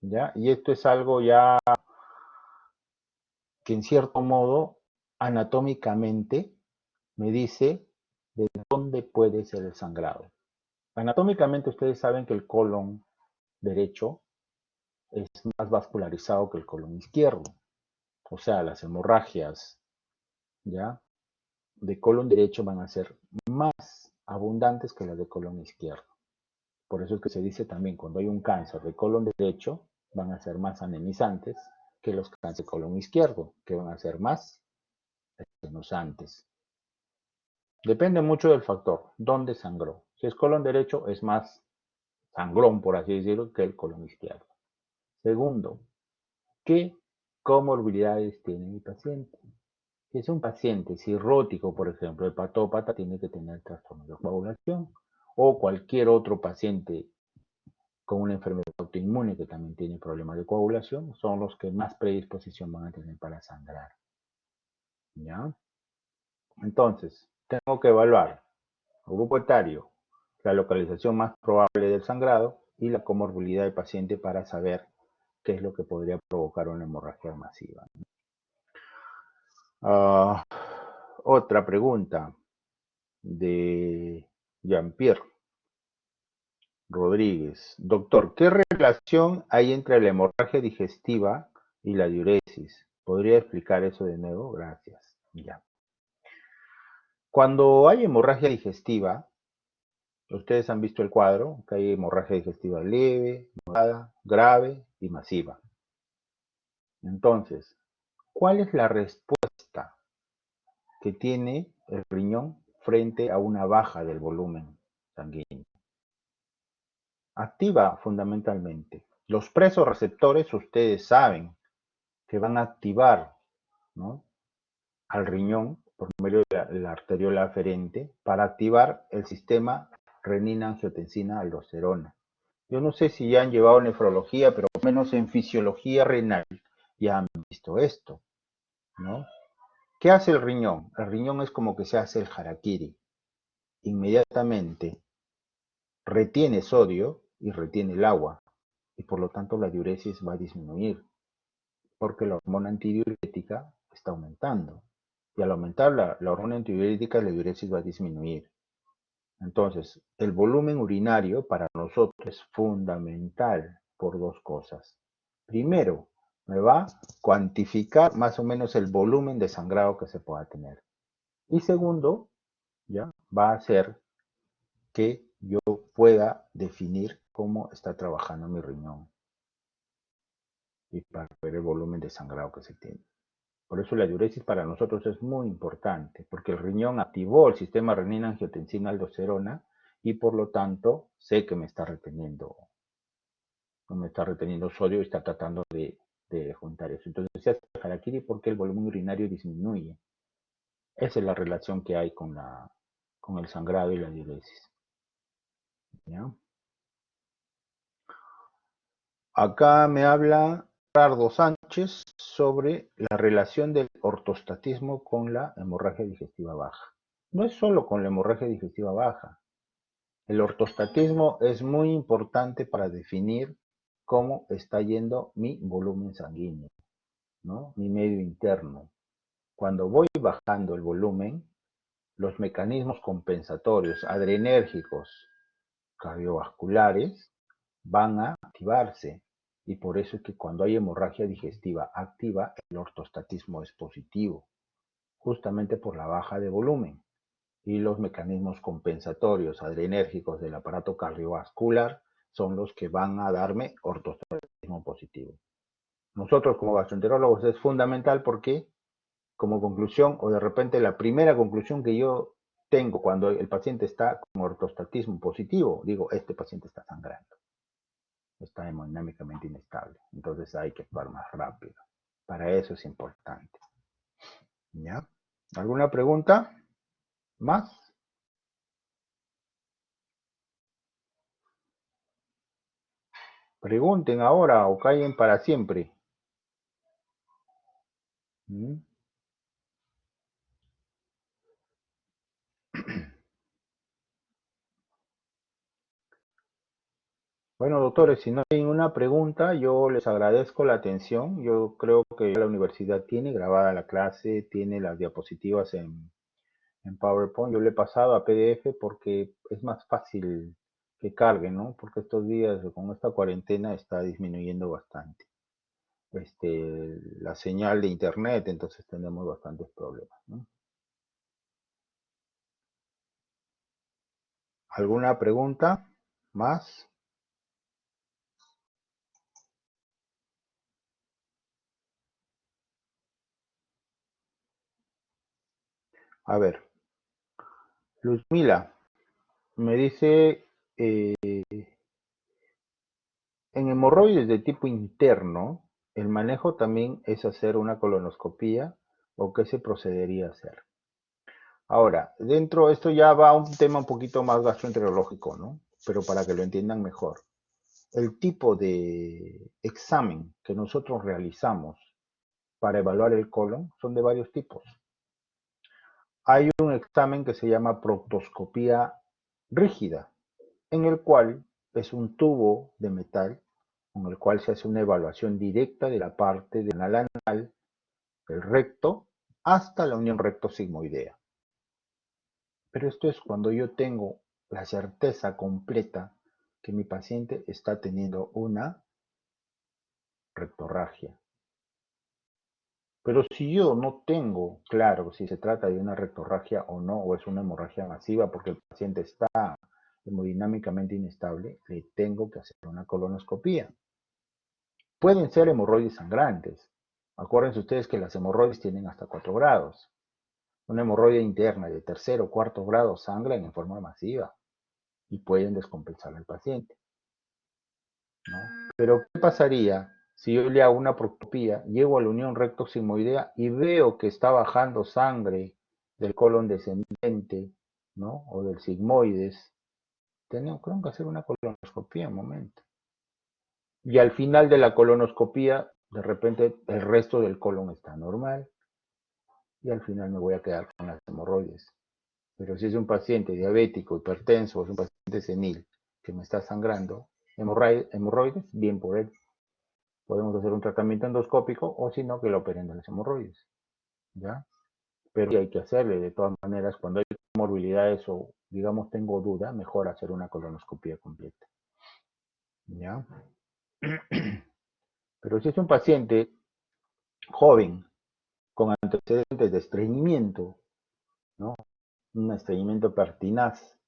S1: ¿ya? Y esto es algo ya que en cierto modo, anatómicamente, me dice de dónde puede ser el sangrado. Anatómicamente ustedes saben que el colon derecho es más vascularizado que el colon izquierdo. O sea, las hemorragias, ¿ya?, de colon derecho van a ser más abundantes que las de colon izquierdo. Por eso es que se dice también, cuando hay un cáncer de colon derecho, van a ser más anemizantes que los cánceres de colon izquierdo, que van a ser más antes. Depende mucho del factor, dónde sangró. Si es colon derecho, es más sangrón, por así decirlo, que el colon izquierdo. Segundo, ¿qué comorbilidades tiene mi paciente? Si es un paciente cirrótico, por ejemplo, hepatópata, tiene que tener trastorno de coagulación, o cualquier otro paciente con una enfermedad autoinmune que también tiene problemas de coagulación, son los que más predisposición van a tener para sangrar. ¿Ya? Entonces, tengo que evaluar el grupo etario, la localización más probable del sangrado y la comorbilidad del paciente para saber qué es lo que podría provocar una hemorragia masiva. Otra pregunta de Jean-Pierre Rodríguez. Doctor, ¿qué relación hay entre la hemorragia digestiva y la diuresis? ¿Podría explicar eso de nuevo? Gracias. Ya. Cuando hay hemorragia digestiva, ustedes han visto el cuadro, que hay hemorragia digestiva leve, moderada, grave y masiva. Entonces, ¿cuál es la respuesta que tiene el riñón frente a una baja del volumen sanguíneo? Activa fundamentalmente. Los presorreceptores, ustedes saben que van a activar, ¿no?, al riñón por medio de la arteriola aferente para activar el sistema renina-angiotensina-aldosterona. Yo no sé si ya han llevado nefrología, pero al menos en fisiología renal ya han visto esto, ¿no? ¿Qué hace el riñón? El riñón es como que se hace el harakiri. Inmediatamente retiene sodio y retiene el agua, y por lo tanto la diuresis va a disminuir, porque la hormona antidiurética está aumentando. Y al aumentar la hormona antidiurética, la diuresis va a disminuir. Entonces, el volumen urinario para nosotros es fundamental por dos cosas. Primero, me va a cuantificar más o menos el volumen de sangrado que se pueda tener. Y segundo, ¿ya?, va a hacer que yo pueda definir cómo está trabajando mi riñón y para ver el volumen de sangrado que se tiene. Por eso la diuresis para nosotros es muy importante, porque el riñón activó el sistema renina-angiotensina-aldosterona y por lo tanto sé que me está reteniendo sodio y está tratando de juntar eso. Entonces se hace harakiri porque el volumen urinario disminuye. Esa es la relación que hay con el sangrado y la diuresis. ¿Ya? Acá me habla Ricardo Sánchez sobre la relación del ortostatismo con la hemorragia digestiva baja. No es solo con la hemorragia digestiva baja. El ortostatismo es muy importante para definir cómo está yendo mi volumen sanguíneo, ¿no?, mi medio interno. Cuando voy bajando el volumen, los mecanismos compensatorios adrenérgicos cardiovasculares van a activarse, y por eso es que cuando hay hemorragia digestiva activa, el ortostatismo es positivo, justamente por la baja de volumen. Y los mecanismos compensatorios adrenérgicos del aparato cardiovascular son los que van a darme ortostatismo positivo. Nosotros como gastroenterólogos es fundamental porque, como conclusión, o de repente la primera conclusión que yo tengo cuando el paciente está con ortostatismo positivo, digo, este paciente está sangrando, está hemodinámicamente inestable, entonces hay que actuar más rápido. Para eso es importante. ¿Ya? ¿Alguna pregunta más? Pregunten ahora o callen para siempre. ¿Mm? Bueno, doctores, si no hay ninguna pregunta, yo les agradezco la atención. Yo creo que la universidad tiene grabada la clase, tiene las diapositivas en PowerPoint. Yo le he pasado a PDF porque es más fácil que cargue, ¿no? Porque estos días con esta cuarentena está disminuyendo bastante la señal de internet, entonces tenemos bastantes problemas, ¿no? ¿Alguna pregunta más? A ver, Luzmila me dice, en hemorroides de tipo interno, ¿el manejo también es hacer una colonoscopía o qué se procedería a hacer? Ahora, dentro, esto ya va a un tema un poquito más gastroenterológico, ¿no? Pero para que lo entiendan mejor. El tipo de examen que nosotros realizamos para evaluar el colon son de varios tipos. Hay un examen que se llama proctoscopía rígida, en el cual es un tubo de metal con el cual se hace una evaluación directa de la parte del anal anal, del recto, hasta la unión recto-sigmoidea. Pero esto es cuando yo tengo la certeza completa que mi paciente está teniendo una rectorragia. Pero si yo no tengo claro si se trata de una rectorragia o no, o es una hemorragia masiva porque el paciente está hemodinámicamente inestable, le tengo que hacer una colonoscopía. Pueden ser hemorroides sangrantes. Acuérdense ustedes que las hemorroides tienen hasta 4 grados. Una hemorroide interna de tercero o cuarto grado sangran en forma masiva y pueden descompensar al paciente, ¿no? Pero ¿qué pasaría si yo le hago una proctopía, llego a la unión recto-sigmoidea y veo que está bajando sangre del colon descendente, ¿no? O del sigmoides? Tengo que hacer una colonoscopía un momento. Y al final de la colonoscopía, de repente el resto del colon está normal y al final me voy a quedar con las hemorroides. Pero si es un paciente diabético, hipertenso, o es un paciente senil que me está sangrando, hemorroides, bien por él. Podemos hacer un tratamiento endoscópico o si no, que lo operen de las hemorroides, ¿ya? Pero hay que hacerle, de todas maneras, cuando hay comorbilidades o, digamos, tengo duda, mejor hacer una colonoscopia completa, ¿ya? Pero si es un paciente joven, con antecedentes de estreñimiento, ¿no? Un estreñimiento pertinaz,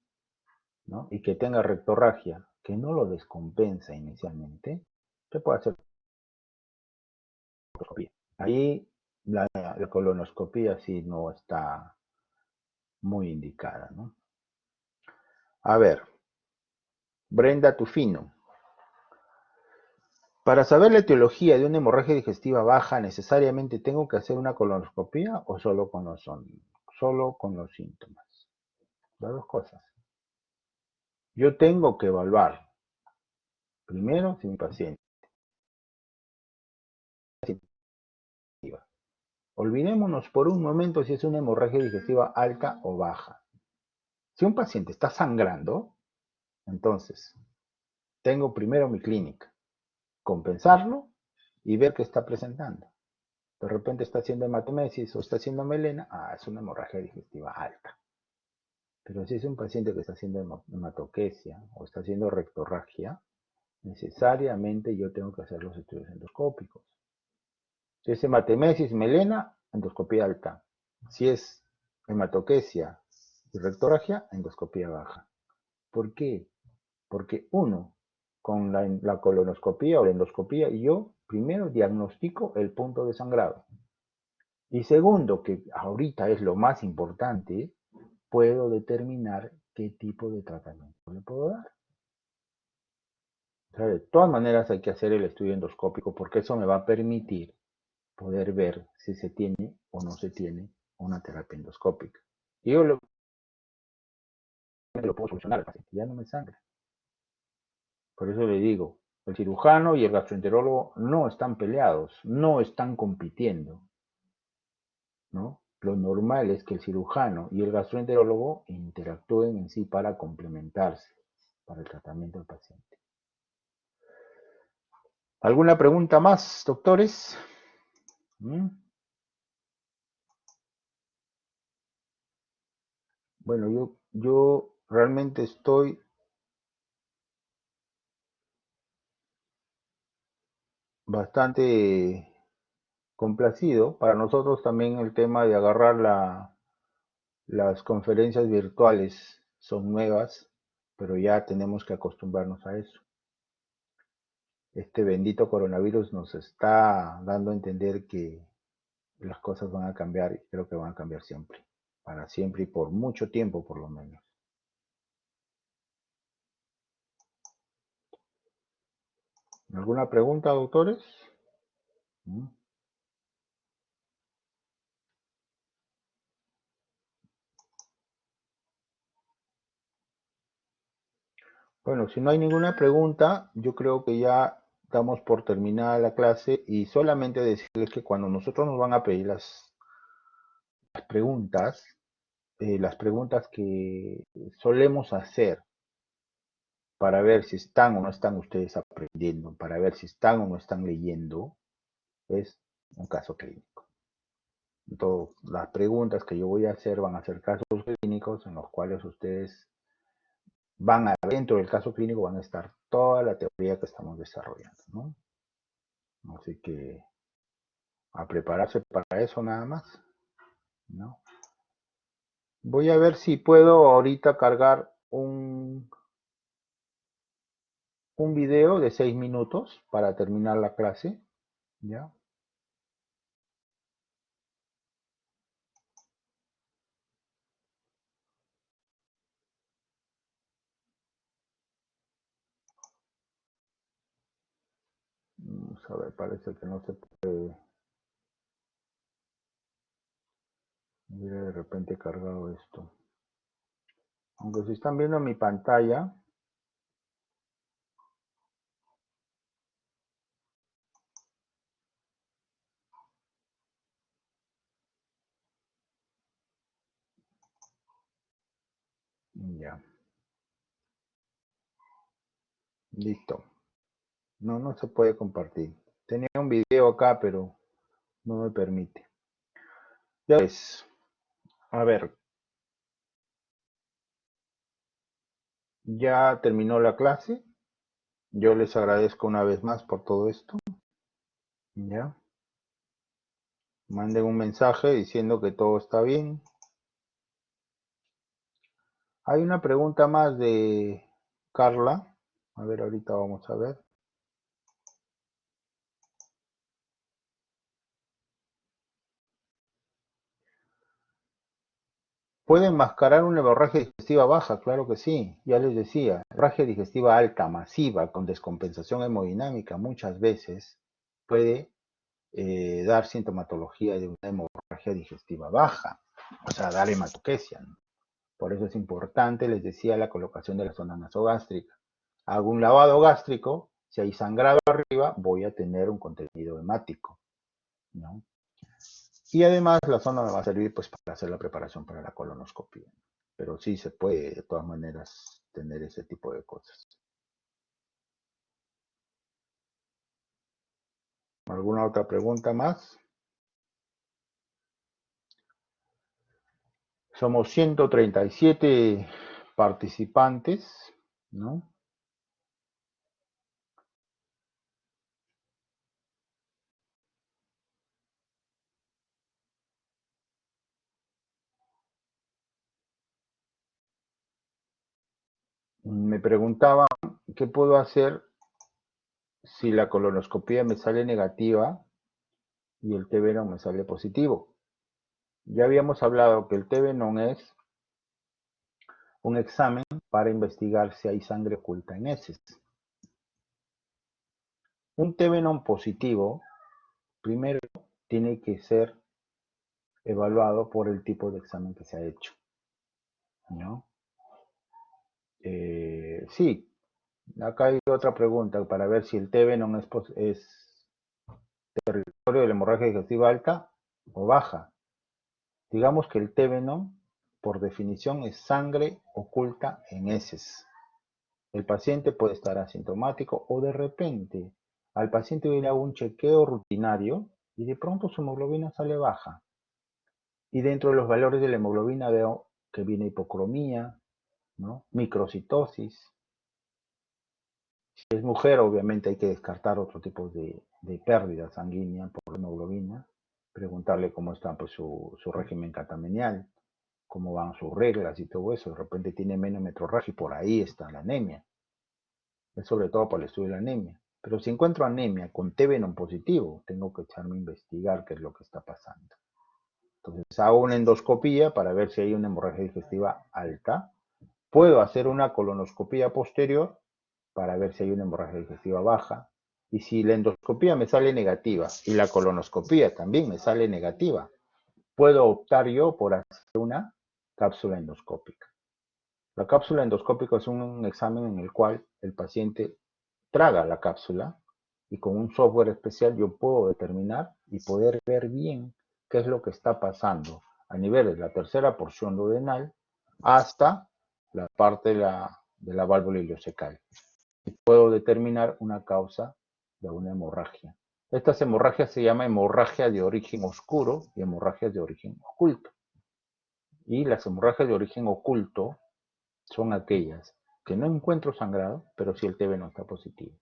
S1: ¿no? Y que tenga rectorragia, que no lo descompensa inicialmente, se puede hacer colonoscopia. Ahí la colonoscopia sí no está muy indicada, ¿no? A ver, Brenda Tufino. Para saber la etiología de una hemorragia digestiva baja, ¿necesariamente tengo que hacer una colonoscopia o solo con los síntomas? Las dos cosas. Yo tengo que evaluar primero si mi paciente olvidémonos por un momento si es una hemorragia digestiva alta o baja. Si un paciente está sangrando, entonces tengo primero mi clínica, compensarlo y ver qué está presentando. De repente está haciendo hematomesis o está haciendo melena, es una hemorragia digestiva alta. Pero si es un paciente que está haciendo hematoquesia o está haciendo rectorragia, necesariamente yo tengo que hacer los estudios endoscópicos. Si es hematemesis, melena, endoscopía alta. Si es hematoquesia y rectorragia, endoscopía baja. ¿Por qué? Porque uno, con la colonoscopía o la endoscopía, yo primero diagnostico el punto de sangrado. Y segundo, que ahorita es lo más importante, puedo determinar qué tipo de tratamiento le puedo dar. O sea, de todas maneras hay que hacer el estudio endoscópico porque eso me va a permitir poder ver si se tiene o no se tiene una terapia endoscópica. Y yo lo puedo solucionar al paciente, ya no me sangra. Por eso le digo, El cirujano y el gastroenterólogo no están peleados, no están compitiendo, ¿no? Lo normal es que el cirujano y el gastroenterólogo interactúen en sí para complementarse para el tratamiento del paciente. ¿Alguna pregunta más, doctores? ¿Mm? Bueno, yo realmente estoy bastante complacido. Para nosotros también el tema de agarrar las conferencias virtuales son nuevas, pero ya tenemos que acostumbrarnos a eso. Este bendito coronavirus nos está dando a entender que las cosas van a cambiar y creo que van a cambiar siempre, para siempre y por mucho tiempo por lo menos. ¿Alguna pregunta, doctores? ¿Mm? Bueno, si no hay ninguna pregunta, yo creo que ya damos por terminada la clase y solamente decirles que cuando nosotros nos van a pedir las preguntas que solemos hacer para ver si están o no están ustedes aprendiendo, para ver si están o no están leyendo, es un caso clínico. Entonces, las preguntas que yo voy a hacer van a ser casos clínicos en los cuales ustedes van a, dentro del caso clínico van a estar toda la teoría que estamos desarrollando, ¿no? Así que a prepararse para eso nada más, ¿no? Voy a ver si puedo ahorita cargar un video de 6 minutos para terminar la clase, ¿ya? Vamos a ver, parece que no se puede. Hubiera de repente cargado esto. Aunque si están viendo mi pantalla, ya, listo. No, no se puede compartir. Tenía un video acá, pero no me permite. Ya ves, a ver, ya terminó la clase. Yo les agradezco una vez más por todo esto. Ya, manden un mensaje diciendo que todo está bien. Hay una pregunta más de Carla. A ver, ahorita vamos a ver. ¿Puede enmascarar una hemorragia digestiva baja? Claro que sí, ya les decía. Hemorragia digestiva alta, masiva, con descompensación hemodinámica, muchas veces puede dar sintomatología de una hemorragia digestiva baja, o sea, dar hematoquesia, ¿no? Por eso es importante, les decía, la colocación de la zona nasogástrica. Hago un lavado gástrico, si hay sangrado arriba, voy a tener un contenido hemático, ¿no? Y además la zona me va a servir pues para hacer la preparación para la colonoscopia. Pero sí se puede de todas maneras tener ese tipo de cosas. ¿Alguna otra pregunta más? Somos 137 participantes, ¿no? Me preguntaban qué puedo hacer si la colonoscopia me sale negativa y el TB me sale positivo. Ya habíamos hablado que el TB es un examen para investigar si hay sangre oculta en heces. Un TB positivo, primero, tiene que ser evaluado por el tipo de examen que se ha hecho, ¿no? Sí, Acá hay otra pregunta para ver si el T-Venom es territorio de la hemorragia digestiva alta o baja. Digamos que el T-Venom, por definición, es sangre oculta en heces. El paciente puede estar asintomático o de repente al paciente viene a un chequeo rutinario y de pronto su hemoglobina sale baja. Y dentro de los valores de la hemoglobina veo que viene hipocromía, ¿no? Microcitosis. Si es mujer, obviamente hay que descartar otro tipo de pérdida sanguínea por hemoglobina, preguntarle cómo está pues, su régimen catamenial, cómo van sus reglas y todo eso. De repente tiene menometrorragia y por ahí está la anemia. Es sobre todo por el estudio de la anemia. Pero si encuentro anemia con T-Venom positivo, tengo que echarme a investigar qué es lo que está pasando. Entonces hago una endoscopía para ver si hay una hemorragia digestiva alta. Puedo hacer una colonoscopía posterior para ver si hay una hemorragia digestiva baja. Y si la endoscopía me sale negativa y la colonoscopía también me sale negativa, puedo optar yo por hacer una cápsula endoscópica. La cápsula endoscópica es un examen en el cual el paciente traga la cápsula y con un software especial yo puedo determinar y poder ver bien qué es lo que está pasando a nivel de la tercera porción duodenal hasta la parte de la válvula ileocecal. Y puedo determinar una causa de una hemorragia. Estas hemorragias se llaman hemorragia de origen oscuro y hemorragias de origen oculto. Y las hemorragias de origen oculto son aquellas que no encuentro sangrado, pero sí el TB no está positivo.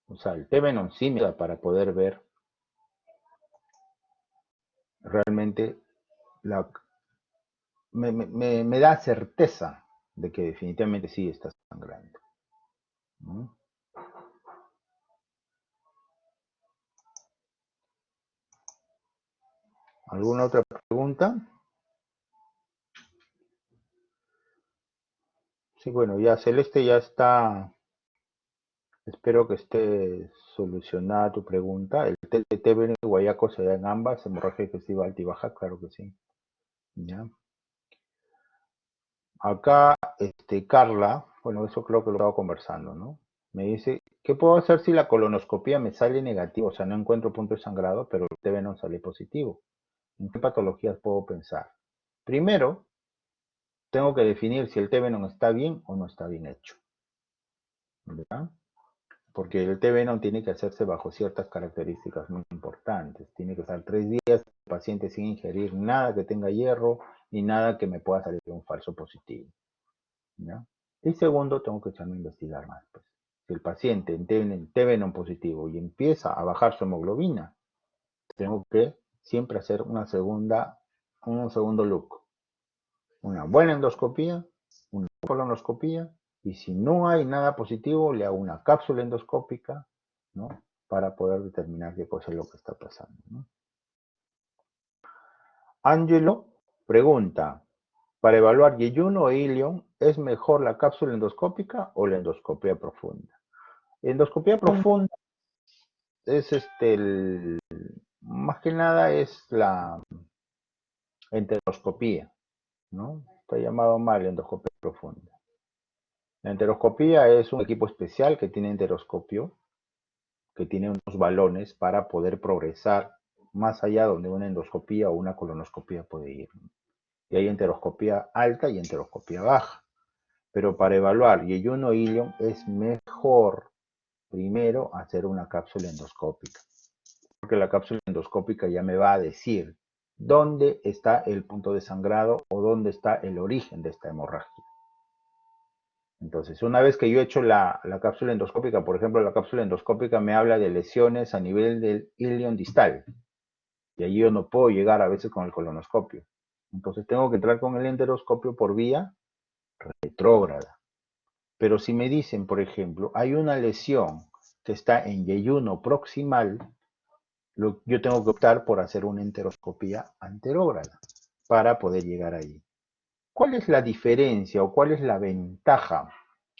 S1: O sea, el T-Venom sí me da para poder ver realmente, me da certeza de que definitivamente sí está sangrando, ¿no? ¿Alguna otra pregunta? Sí, bueno, ya Celeste ya está. Espero que esté solucionada tu pregunta. El T-Venom y guayaco se da en ambas, hemorragia digestiva alta y baja, claro que sí. ¿Ya? Acá, Carla, bueno, eso creo que lo he estado conversando, ¿no? Me dice, ¿qué puedo hacer si la colonoscopia me sale negativo? O sea, no encuentro punto de sangrado, pero el TB no sale positivo. ¿En qué patologías puedo pensar? Primero, tengo que definir si el TB está bien o no está bien hecho, ¿verdad? Porque el TB no tiene que hacerse bajo ciertas características muy importantes. Tiene que estar 3 días el paciente sin ingerir nada que tenga hierro ni nada que me pueda salir un falso positivo, ¿ya? Y segundo, tengo que echarme a investigar más. Pues. Si el paciente tiene TB positivo y empieza a bajar su hemoglobina, tengo que siempre hacer un segundo look. Una buena endoscopía, una colonoscopía, y si no hay nada positivo, le hago una cápsula endoscópica, ¿no? Para poder determinar qué cosa es lo que está pasando, ¿no? Angelo pregunta, para evaluar yeyuno e ilion, ¿es mejor la cápsula endoscópica o la endoscopia profunda? Endoscopia profunda es más que nada es la enteroscopía, ¿no? Está llamado mal endoscopia profunda. La enteroscopía es un equipo especial que tiene enteroscopio, que tiene unos balones para poder progresar más allá donde una endoscopía o una colonoscopía puede ir. Y hay enteroscopía alta y enteroscopía baja. Pero para evaluar yeyuno e ilion es mejor primero hacer una cápsula endoscópica. Porque la cápsula endoscópica ya me va a decir dónde está el punto de sangrado o dónde está el origen de esta hemorragia. Entonces, una vez que yo he hecho la cápsula endoscópica, por ejemplo, la cápsula endoscópica me habla de lesiones a nivel del ilion distal. Y ahí yo no puedo llegar a veces con el colonoscopio. Entonces, tengo que entrar con el enteroscopio por vía retrógrada. Pero si me dicen, por ejemplo, hay una lesión que está en yeyuno proximal, yo tengo que optar por hacer una enteroscopía anterógrada para poder llegar ahí. ¿Cuál es la diferencia o cuál es la ventaja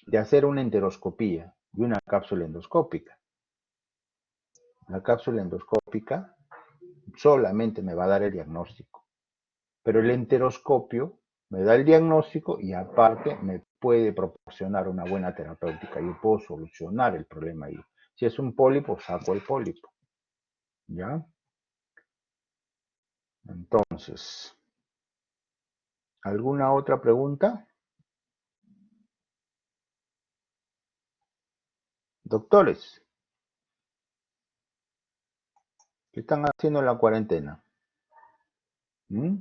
S1: de hacer una enteroscopía y una cápsula endoscópica? La cápsula endoscópica solamente me va a dar el diagnóstico, pero el enteroscopio me da el diagnóstico y aparte me puede proporcionar una buena terapéutica. Yo puedo solucionar el problema ahí. Si es un pólipo, saco el pólipo. ¿Ya? Entonces, ¿alguna otra pregunta? Doctores, ¿qué están haciendo en la cuarentena? ¿Mm?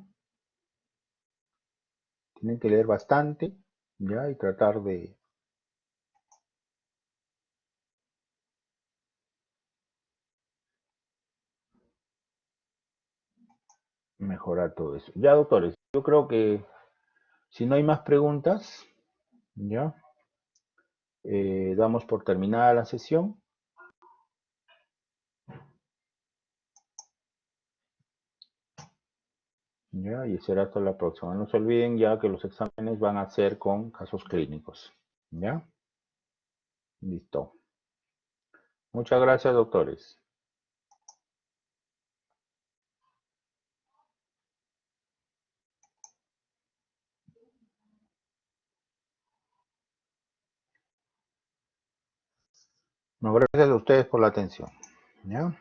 S1: Tienen que leer bastante, ¿ya? Y tratar de mejorar todo eso. Ya, doctores, yo creo que si no hay más preguntas, ¿ya? Damos por terminada la sesión. ¿Ya? Y será hasta la próxima. No se olviden ya que los exámenes van a ser con casos clínicos. ¿Ya? Listo. Muchas gracias, doctores. No, gracias a ustedes por la atención. ¿Ya?